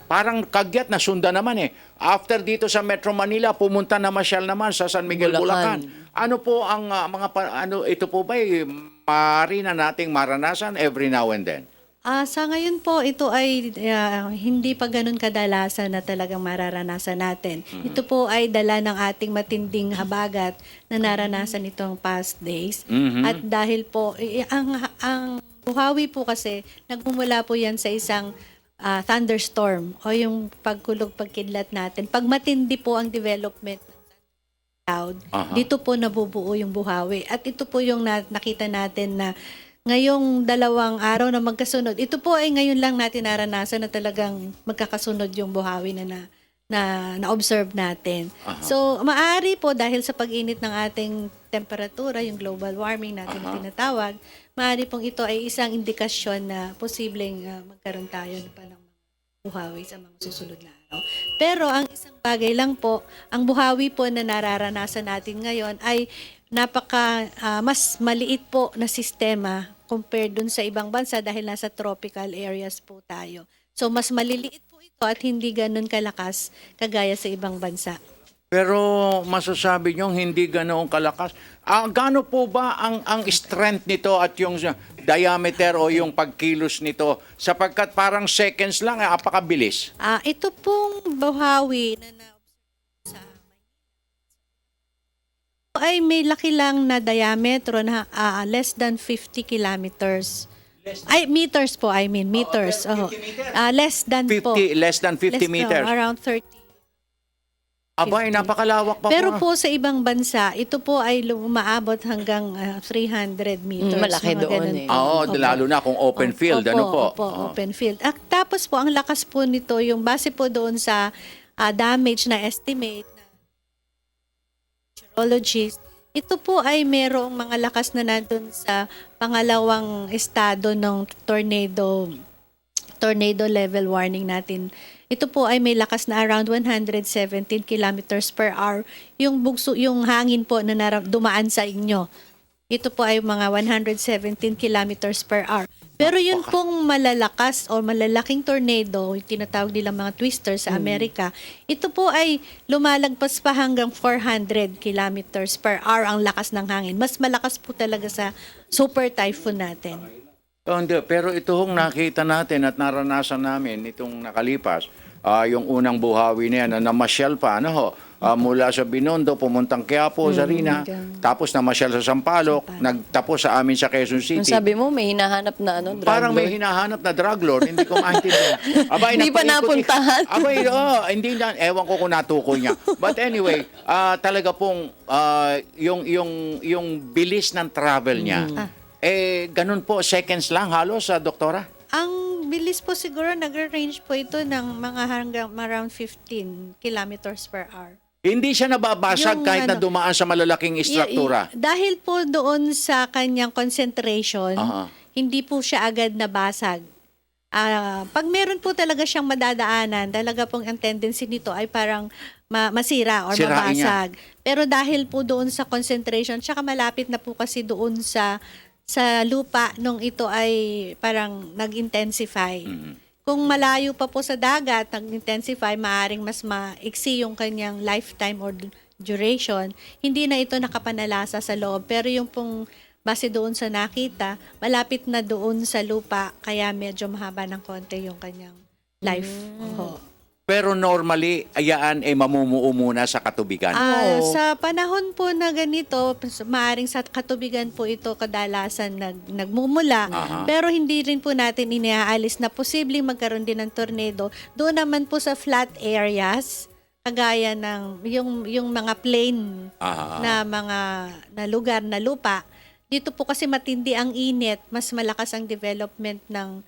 parang kagyat na sunda naman After dito sa Metro Manila, pumunta na masyal naman sa San Miguel, Bulacan. Ano po ang ito po ba maaari na nating maranasan every now and then? Sa ngayon po, ito ay hindi pa ganun kadalasan na talagang mararanasan natin. Ito po ay dala ng ating matinding habagat na naranasan itong past days. At dahil po, ang buhawi po kasi, nagmumula po yan sa isang thunderstorm o yung pagkidlat natin. Pag matindi po ang development ng cloud, dito po nabubuo yung buhawi. At ito po yung nakita natin na ngayong 2 araw na magkasunod, ito po ay ngayon lang natin naranasan na talagang magkakasunod yung buhawi na observe natin. So, maaari po dahil sa pag-init ng ating temperatura, yung global warming natin na tinatawag, maaari pong ito ay isang indikasyon na posibleng magkaroon tayo pa ng buhawi sa mga susunod na araw. Pero ang isang bagay lang po, ang buhawi po na nararanasan natin ngayon ay mas maliit po na sistema compared dun sa ibang bansa dahil nasa tropical areas po tayo. So mas maliliit po ito at hindi ganun kalakas kagaya sa ibang bansa. Pero masasabi nyo hindi ganoong kalakas. Gaano po ba ang strength nito at yung diameter o yung pagkilos nito sapagkat parang seconds lang, apakabilis? Ito pong buhawi na ay may laki lang na diametro na less than 50 kilometers. Ay, meters po, meters. Less than 50, po. less than 50 meters. Around 30. Abay, napakalawak pa Pero po. po sa ibang bansa, ito po ay umaabot hanggang 300 meters. Malaki mga doon ganun eh. po. Oo, Opo. lalo na kung open field, ano po? Opo, open field. At tapos po, ang lakas po nito, yung base po doon sa damage na estimate na meteorologist, ito po ay merong mga lakas na nandun sa pangalawang estado ng tornado level warning natin. Ito po ay may lakas na around 117 kilometers per hour. Yung hangin po na dumaan sa inyo. Ito po ay mga 117 kilometers per hour. Pero yun pong malalakas o malalaking tornado, yung tinatawag nilang mga twister sa Amerika, ito po ay lumalagpas pa hanggang 400 kilometers per hour ang lakas ng hangin. Mas malakas po talaga sa super typhoon natin. Hindi, pero ito hong nakita natin at naranasan namin itong nakalipas, yung unang buhawi na yan, na namasyal pa, mula sa Binondo, pumuntang Quiapo, Zarina, tapos namasyal sa Sampaloc, nagtapos sa amin sa Quezon City. Ang sabi mo, may hinahanap na drug Parang may lord. hinahanap na drug lord, hindi ko maintindihan. Abay, Hindi pa nagpaikot- napuntahan. Abay, hindi na, ewan ko kung natukoy niya. But anyway, talaga pong yung bilis ng travel niya, ganun po, seconds lang halos, doktora? Ang bilis po siguro, nag-range po ito ng mga hanggang around 15 kilometers per hour. Hindi siya nababasag Yung kahit na dumaan sa malalaking istruktura. Dahil po doon sa kanyang concentration, hindi po siya agad nabasag. Pag meron po talaga siyang madadaanan, talaga pong ang tendency nito ay parang masira or Sirain mabasag. Pero dahil po doon sa concentration, tsaka malapit na po kasi doon sa lupa nung ito ay parang nag-intensify. Kung malayo pa po sa dagat, nag-intensify, maaring mas maiksi yung kanyang lifetime or duration, hindi na ito nakapanalasa sa loob. Pero yung pong base doon sa nakita, malapit na doon sa lupa, kaya medyo mahaba ng konti yung kanyang life. Pero normally, ayaan ay mamumuo muna sa katubigan. Sa panahon po na ganito, maaring sa katubigan po ito kadalasan nagmumula. Pero hindi rin po natin iniaalis na posibleng magkaroon din ng tornado. Doon naman po sa flat areas, kagaya ng yung mga plain na mga na lugar na lupa. Dito po kasi matindi ang init, mas malakas ang development ng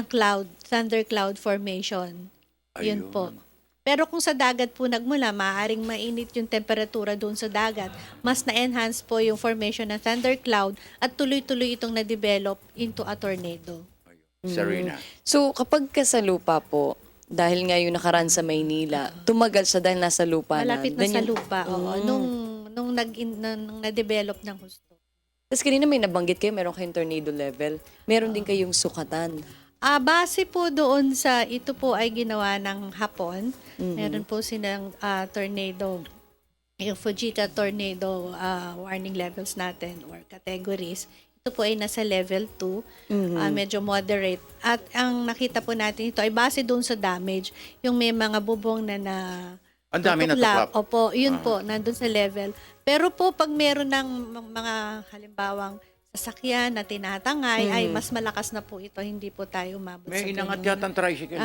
cloud, thundercloud formation. Yun po. Pero kung sa dagat po nagmula, maaaring mainit yung temperatura doon sa dagat. Mas na-enhance po yung formation ng thundercloud at tuloy-tuloy itong na-develop into a tornado. Sarina. So, kapag ka sa lupa po, dahil nga yung nakaraan sa Maynila, tumagal siya dahil nasa lupa Malapit na. na sa lupa. Oo. Nung na-develop ng gusto. Tapos kanina may nabanggit kayo, meron kayong tornado level. Meron din kayong sukatan. Base po doon sa, ito po ay ginawa ng Hapon. Meron po silang tornado, yung Fujita tornado warning levels natin or categories. Ito po ay nasa level 2, medyo moderate. At ang nakita po natin ito ay base doon sa damage, yung may mga bubong na ang dami na tuklap. Opo, yun po, nandun sa level. Pero po, pag meron ng mga halimbawang sasakyan na tinatangay, ay mas malakas na po ito. Hindi po tayo umabot May sa inangat ganyan. yata ang tricycle.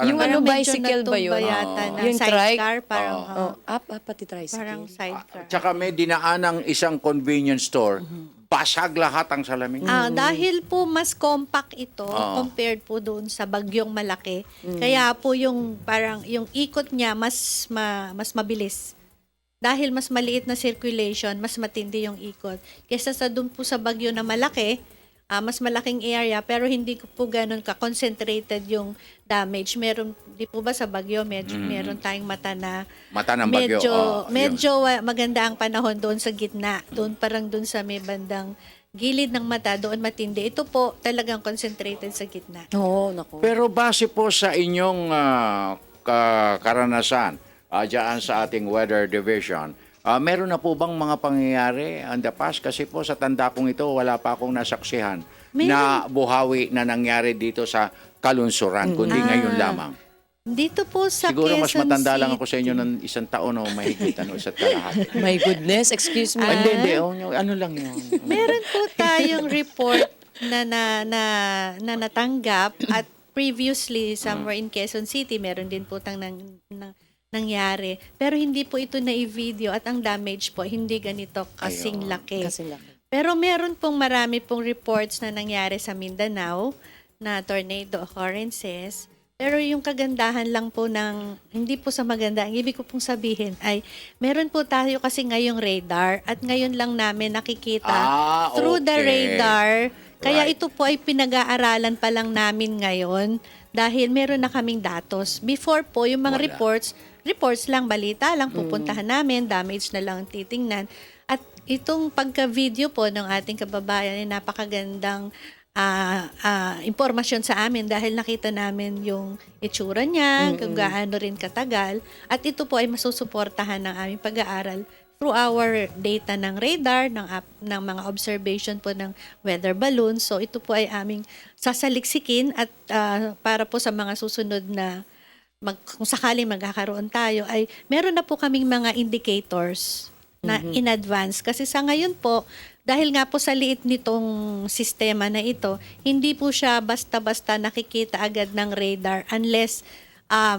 Yung Parang bicycle ba yun? medyo natumba yata na Yung sidecar. trike? Parang, pati tricycle. parang sidecar. Tsaka may dinaanang isang convenience store, basag lahat ang salamin. Dahil po mas compact ito compared po doon sa bagyong malaki. Kaya po yung parang yung ikot niya mas mabilis. Dahil mas maliit na circulation, mas matindi yung ikot. Kesa sa doon po sa bagyo na malaki, mas malaking area pero hindi po ganun ka-concentrated yung damage. Meron, di po ba sa bagyo, meron tayong mata ng bagyo. Medyo maganda ang panahon doon sa gitna. Doon parang doon sa may bandang gilid ng mata, doon matindi. Ito po talagang concentrated sa gitna. Naku. Pero base po sa inyong karanasan, diyan sa ating weather division, meron na po bang mga pangyayari on the past? Kasi po sa tanda kong ito, wala pa akong nasaksihan na buhawi na nangyari dito sa kalunsuran, kundi ngayon lamang. Dito po sa Siguro mas Quezon matanda lang City. ako sa inyo ng isang taon o mahigit isa't kalahati. My goodness, excuse me. Hindi. Ano lang yun? Meron po tayong report na natanggap at previously somewhere in Quezon City meron din po nangyari. Pero hindi po ito na i-video at ang damage po hindi ganito kasing laki. Pero meron pong marami pong reports na nangyari sa Mindanao na tornado occurrences. Pero yung kagandahan lang po hindi po sa maganda, ang ibig ko pong sabihin ay meron po tayo kasi ngayong radar at ngayon lang namin nakikita through the radar. Kaya ito po ay pinag-aaralan pa lang namin ngayon dahil meron na kaming datos. Before po, yung mga reports lang, balita lang, pupuntahan namin, damage na lang titingnan. At itong pagka-video po ng ating kababayan ay napakagandang impormasyon sa amin dahil nakita namin yung itsura niya, kung gaano rin katagal. At ito po ay masusuportahan ng aming pag-aaral through our data ng radar, ng mga observation po ng weather balloon. So ito po ay aming sasaliksikin at para po sa mga susunod na kung sakaling magkakaroon tayo ay meron na po kaming mga indicators na in advance. Kasi sa ngayon po, dahil nga po sa liit nitong sistema na ito, hindi po siya basta-basta nakikita agad ng radar unless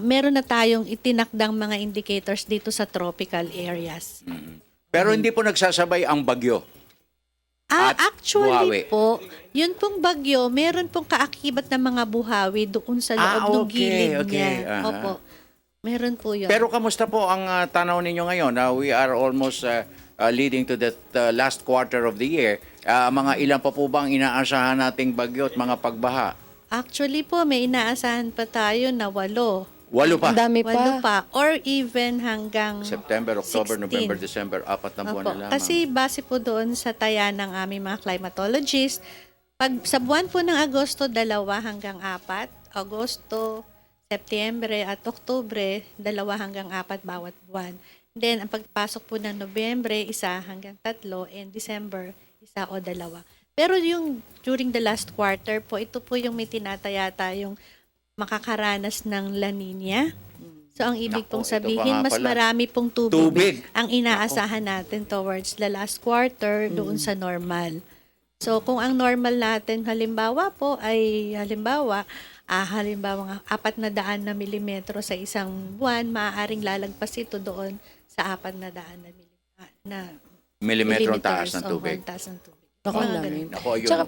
meron na tayong itinakdang mga indicators dito sa tropical areas. Pero hindi po nagsasabay ang bagyo. Actually po, yun pong bagyo, meron pong kaakibat na mga buhawi doon sa loob ng gilid niya. Opo. Meron po yun. Pero kamusta po ang tanaw ninyo ngayon? We are almost leading to the last quarter of the year. Mga ilan pa po bang inaasahan nating bagyo at mga pagbaha? Actually po, may inaasahan pa tayo na 8. 8 pa? Ang dami 8 pa. Or even hanggang September, October, 16. November, December, 4 na buwan na lamang. Kasi base po doon sa taya ng aming mga climatologists, sa buwan po ng Agosto, 2 hanggang 4. Agosto, Setyembre at Oktubre, 2 hanggang 4 bawat buwan. Then, ang pagpasok po ng Nobyembre, 1 hanggang 3, and December, 1 o 2. Pero yung during the last quarter po, ito po yung may tinatayata yung makakaranas ng La Nina. So, ang ibig pong sabihin, mas marami pong tubig ang inaasahan natin towards the last quarter doon sa normal. So, kung ang normal natin, halimbawa po, ay halimbawa 400 na milimetro sa isang buwan, maaaring lalagpas ito doon sa 400 na milimetro taas ng tubig. Ako namin. Tsaka,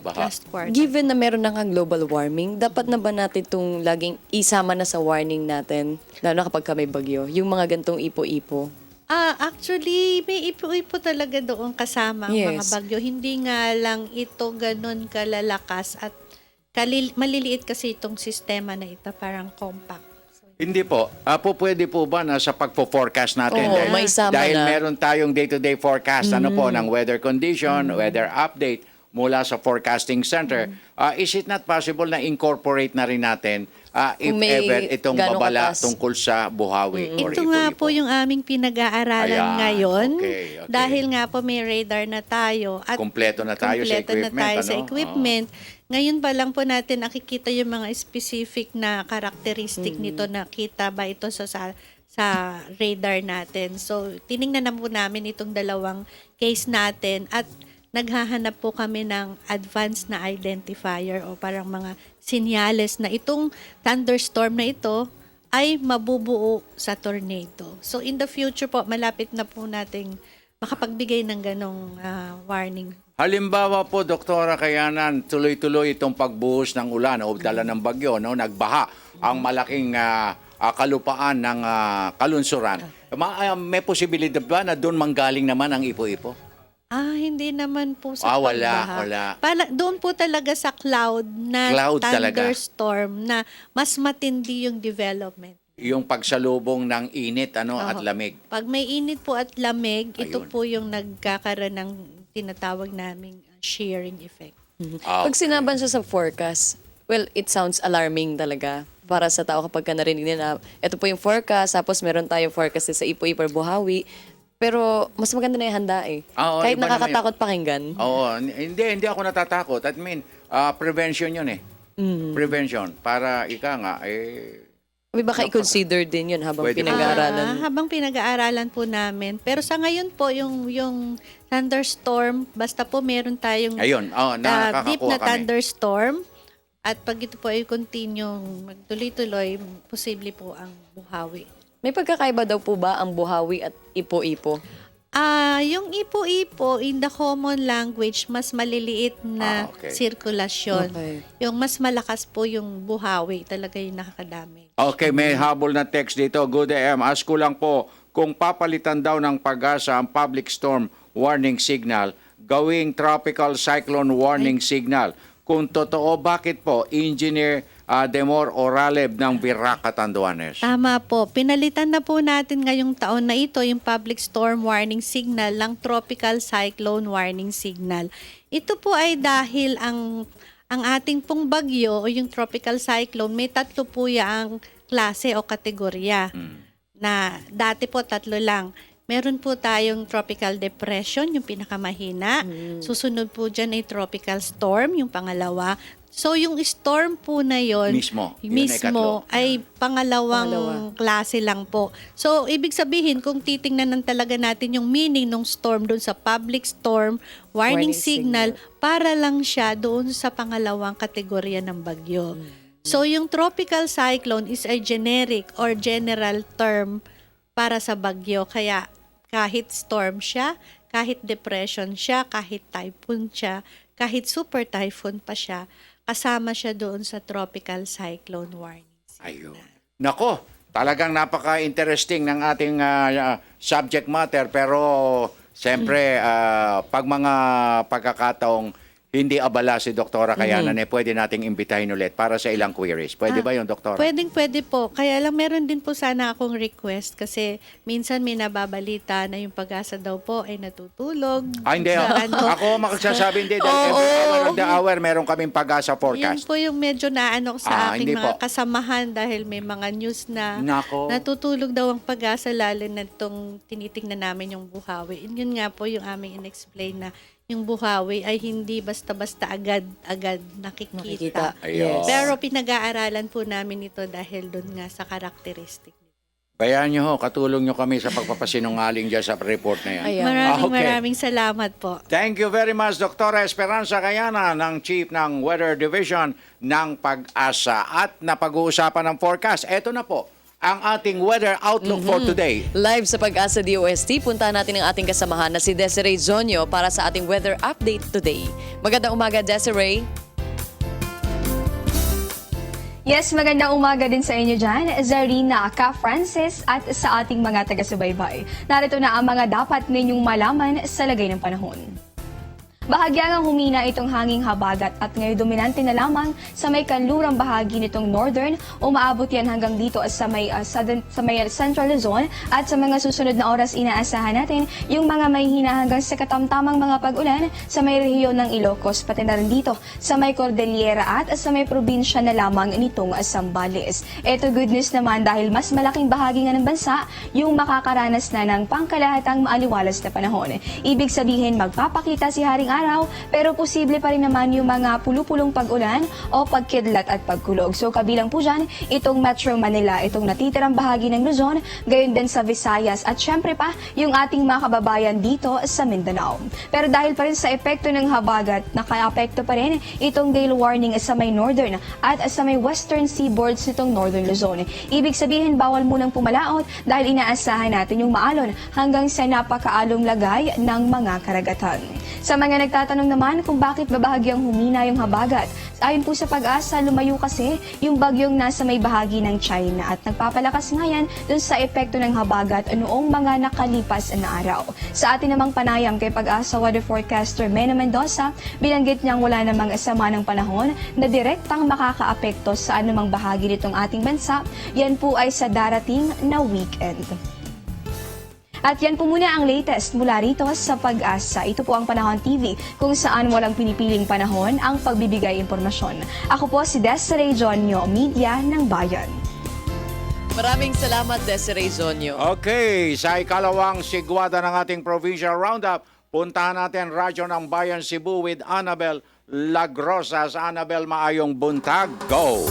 given na meron na kang global warming, dapat na ba natin itong laging isama na sa warning natin, lalo na kapag may bagyo, yung mga gantong ipo-ipo? Actually, may ipo-ipo talaga doon kasama ang mga bagyo. Hindi nga lang ito ganun kalalakas at maliliit kasi itong sistema na ito, parang compact. Hindi po. Pwede po ba na sa pagpo-forecast natin? Oo, may isama dahil na. meron tayong day-to-day forecast po ng weather condition, weather update mula sa forecasting center. Is it not possible na incorporate na rin natin if ever itong babala tungkol sa buhawi or Ito nga ipo-ipo? po yung aming pinag-aaralan ngayon. Okay. Dahil nga po may radar na tayo at Kompleto na tayo sa equipment. sa equipment. Ngayon pa lang po natin nakikita yung mga specific na karakteristik nito, nakita ba ito sa radar natin. So, tiningnan na po namin itong 2 case natin at naghahanap po kami ng advanced na identifier o parang mga sinyales na itong thunderstorm na ito ay mabubuo sa tornado. So, in the future po, malapit na po nating makapagbigay ng ganong warning. Halimbawa po, Doktora Kayanan, tuloy-tuloy itong pagbuhos ng ulan o dala ng bagyo, nagbaha ang malaking kalupaan ng kalunsuran. May posibilidad ba na doon manggaling naman ang ipo-ipo? Hindi naman po sa wala. Doon po talaga sa cloud na thunderstorm na mas matindi yung development. Yung pagsalubong ng init at lamig. Pag may init po at lamig, ito po yung nagkakaroon ng tinatawag naming shearing effect. Pag sinaban siya sa forecast, well, it sounds alarming talaga para sa tao kapag narinig nila na ito po yung forecast, tapos meron tayong forecast sa ipo-ipo or buhawi. Pero mas maganda na yung handa eh. Kahit nakakatakot pakinggan. Hindi ako natatakot. I mean, prevention yun eh. Prevention. Para May baka i-consider din yun habang Pwede pinag-aaralan. Habang pinag-aaralan po namin. Pero sa ngayon po, yung thunderstorm, basta po meron tayong Ayun, deep nakakakuha na kami. thunderstorm. At pag ito po ay continue, magtuloy-tuloy, posible po ang buhawi. May pagkakaiba daw po ba ang buhawi at ipo-ipo? Yung ipo-ipo, in the common language, mas maliliit na Okay. sirkulasyon. Okay. Yung mas malakas po yung buhawi, talaga yung nakakadami. Okay, may habol na text dito. Good AM, ask ko lang po, kung papalitan daw ng Pag-asa ang public storm warning signal, gawing tropical cyclone warning signal. Kung totoo, bakit po, Engineer Demor Oraleb ng Viraca, Tanduanes? Tama po. Pinalitan na po natin ngayong taon na ito yung public storm warning signal ng tropical cyclone warning signal. Ito po ay dahil ang ating pong bagyo o yung tropical cyclone, may tatlo po yung klase o kategorya. Na dati po tatlo lang. Meron po tayong tropical depression, yung pinakamahina. Susunod po dyan ay tropical storm, yung pangalawa. So yung storm po na yon Mismo. Yun ay katlo. ay pangalawang klase lang po. So ibig sabihin, kung titingnan talaga natin yung meaning ng storm doon sa public storm warning signal, para lang siya doon sa pangalawang kategorya ng bagyo. So yung tropical cyclone is a generic or general term para sa bagyo. Kaya kahit storm siya, kahit depression siya, kahit typhoon siya, kahit super typhoon pa siya, kasama siya doon sa tropical cyclone warning. Ayun. Nako, talagang napaka-interesting ng ating subject matter, pero siyempre, pag mga pagkakataong hindi abala si Doktora Kayanan, pwede nating imbitahin ulit para sa ilang queries. Pwede ba yun, Doktora? Pwede po. Kaya lang meron din po sana akong request kasi minsan may nababalita na yung Pag-asa daw po ay natutulog. Hindi. Ako makagsasabi hindi. Dahil every hour of the hour, meron kaming Pag-asa Yun forecast. po yung medyo naano ko sa aking hindi mga po. kasamahan dahil may mga news na Nako. natutulog daw ang Pag-asa lalo na itong tinitingnan namin yung buhawi. Yun nga po yung aming in-explain na yung buhawi ay hindi basta-basta agad nakikita. Ayun. Pero pinag-aaralan po namin ito dahil doon nga sa karakteristik. Bayaan nyo ho, katulong nyo kami sa pagpapasinungaling dyan sa report na yan. Maraming salamat po. Thank you very much, Dr. Esperanza Cayana, ng Chief ng Weather Division ng Pag-asa. At napag-uusapan ng forecast. Eto na po, ang ating weather outlook for today. Live sa Pag-asa DOST, puntahan natin ang ating kasamahan na si Desiree Zonyo para sa ating weather update today. Magandang umaga, Desiree. Yes, magandang umaga din sa inyo dyan, Zarina, Ka Francis at sa ating mga taga-subaybay. Narito na ang mga dapat ninyong malaman sa lagay ng panahon. Bahagyang humina itong hanging habagat at ngayon dominante na lamang sa may kanlurang bahagi nitong northern. Umaabot yan hanggang dito sa may central Luzon at sa mga susunod na oras inaasahan natin yung mga may hina hanggang sa katamtamang mga pag-ulan sa may rehiyon ng Ilocos pati na rin dito sa may Cordillera at sa may probinsya na lamang nitong Zambales. Ito good news naman dahil mas malaking bahagi nga ng bansa yung makakaranas na ng pangkalahatang maaliwalas na panahon. Ibig sabihin magpapakita si Haring Araw, pero posible pa rin naman yung mga pulupulong pag-ulan o pagkidlat at pagkulog. So kabilang po dyan, itong Metro Manila, itong natitirang bahagi ng Luzon, gayon din sa Visayas at syempre pa yung ating mga kababayan dito sa Mindanao. Pero dahil pa rin sa epekto ng habagat, naka-apekto pa rin itong gale warning sa may northern at sa may western seaboards nitong northern Luzon. Ibig sabihin, bawal munang pumalaot dahil inaasahan natin yung maalon hanggang sa napakaalong lagay ng mga karagatan. Sa mga nagtatanong naman kung bakit babahagyang humina yung habagat, ayon po sa Pag-asa, lumayo kasi yung bagyong nasa may bahagi ng China at nagpapalakas nga yan dun sa epekto ng habagat noong mga nakalipas na araw. Sa atin namang panayam kay Pag-asa weather forecaster Mena Mendoza, binanggit niyang wala namang sama ng panahon na direktang makakaapekto sa anumang bahagi nitong ating bansa. Yan po ay sa darating na weekend. At yan po muna ang latest mula rito sa Pag-asa. Ito po ang Panahon TV kung saan walang pinipiling panahon ang pagbibigay impormasyon. Ako po si Desiree Zonyo, Media ng Bayan. Maraming salamat, Desiree Zonyo. Okay, sa ikalawang sigwada ng ating Provincial Roundup, puntahan natin Radyo ng Bayan Cebu with Annabel Lagrosas. Annabel, maayong buntag. Go!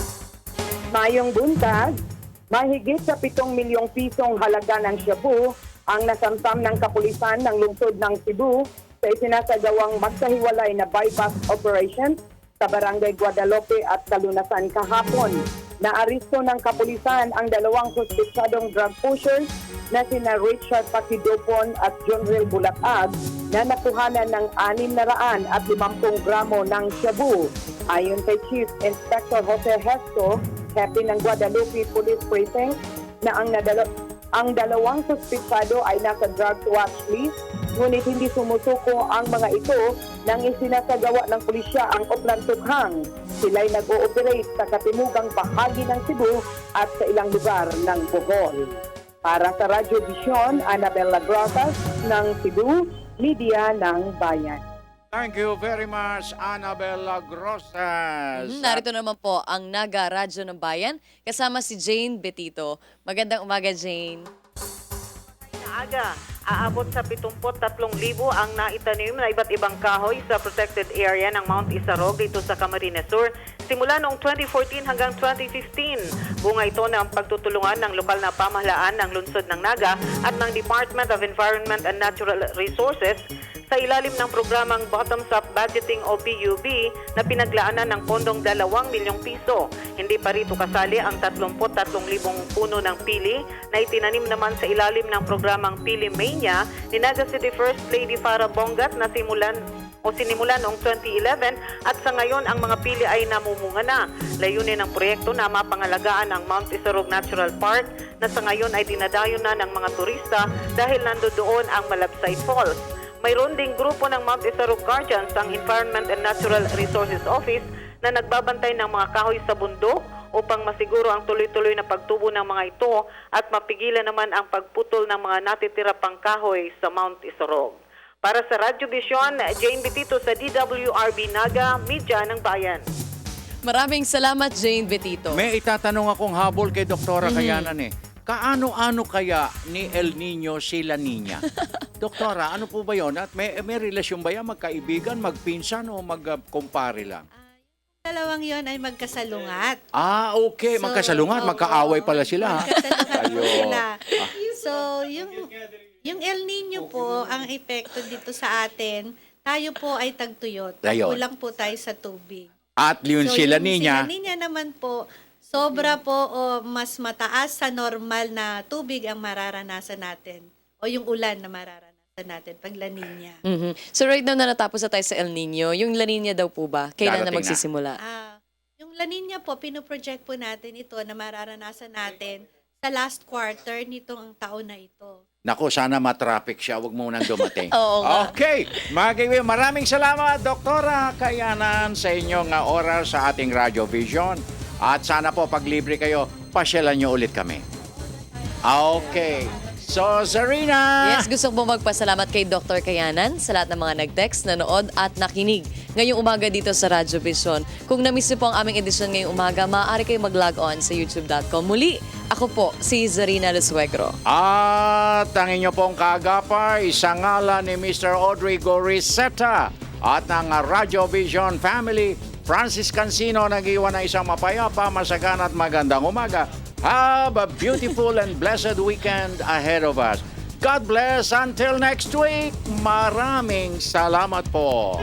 Maayong buntag. Mahigit sa 7 milyong pisong halaga ng shabu ang nasamsam ng kapulisan ng lungsod ng Cebu sa isinasagawang magkahiwalay na bypass operation sa Barangay Guadalupe at Kalunasan kahapon. Naaristo ng kapulisan ang 2 suspetsadong drug pushers na sina Richard Pakidopon at Jonrel Bulatag na nakuhanan ng 650 gramo ng shabu. Ayon kay Chief Inspector Jose Hesto, Happy ng Guadalupe Police Precinct, na ang 2 suspetsado ay nasa drug watch list, ngunit hindi sumusuko ang mga ito nang isinasagawa ng pulisya ang oplantukhang. Sila'y nag-ooperate sa katimugang bahagi ng Cebu at sa ilang lugar ng Bohol. Para sa Radyo Vision, Annabella Grosas ng Cebu, Media ng Bayan. Thank you very much, Annabella Grosas. Narito naman po ang Naga Radyo ng Bayan kasama si Jane Betito. Magandang umaga, Jane. Aga, aabot sa 73,000 ang naitanim na iba't ibang kahoy sa protected area ng Mount Isarog dito sa Camarines Sur simula noong 2014 hanggang 2015. Bunga ito ng pagtutulungan ng lokal na pamahalaan ng lungsod ng Naga at ng Department of Environment and Natural Resources sa ilalim ng programang Bottoms-Up Budgeting o PUB na pinaglaanan ng pondong 2 milyong piso. Hindi pa rito kasali ang 33,000 puno ng pili na itinanim naman sa ilalim ng programang Pili Mania ni Naga City First Lady Farah Bongat na sinimulan noong 2011 at sa ngayon ang mga pili ay namumunga na. Layunin ng proyekto na mapangalagaan ang Mount Isarog Natural Park na sa ngayon ay dinadayo na ng mga turista dahil nandoon ang Malabsay Falls. Mayroon ding grupo ng Mount Isarog Guardians, ang Environment and Natural Resources Office, na nagbabantay ng mga kahoy sa bundok upang masiguro ang tuloy-tuloy na pagtubo ng mga ito at mapigilan naman ang pagputol ng mga natitira pang kahoy sa Mount Isarog. Para sa Radyo Vision, Jane Betito sa DWRB Naga, Media ng Bayan. Maraming salamat, Jane Betito. May itatanong akong habol kay Doktora Kayanan eh. Kaano-ano kaya ni El Nino si La Nina? Doktora, ano po ba yun? At may relasyon ba yan? Magkaibigan, magpinsan o magkumpare lang? Dalawang yon ay magkasalungat. Ah, okay. So, magkasalungat. Magkaaway pala sila. Magkasalungat sila. So, yung El Nino po, ang epekto dito sa atin, tayo po ay tagtuyot. Ayun. Kulang po tayo sa tubig. At yun si La Nina. Si La Nina naman po, sobra po o mas mataas sa normal na tubig ang mararanasan natin o yung ulan na mararanasan natin pag La Nina. Mhm. So right now na natapos na tayo sa El Nino, yung La Nina daw po ba? Kailan na magsisimula? Yung La Nina po, pinoproject po natin ito na mararanasan natin sa last quarter nitong taon na ito. Naku, sana matraffic siya. Huwag mo nang dumating. Oo nga. Okay. Mga kaibigan, maraming salamat, Doktora Kayanan, sa inyong oras sa ating Radio Vision. At sana po, pag libre kayo, pasyalan nyo ulit kami. Okay. So, Zarina! Yes, gusto ko magpasalamat kay Dr. Kayanan sa lahat ng mga nag-text, nanood at nakinig ngayong umaga dito sa Radyo Vision. Kung na-miss niyo po ang aming edisyon ngayong umaga, maaari kayo mag-log on sa youtube.com. Muli, ako po, si Zarina Lusuegro. At ang inyo pong kaagapay sa ngalan ni Mr. Audrey Goriseta at ng Radio Vision Family, Francis Cancino, nag-iwan na isang mapayapa, masagan at magandang umaga. Have a beautiful and blessed weekend ahead of us. God bless until next week. Maraming salamat po.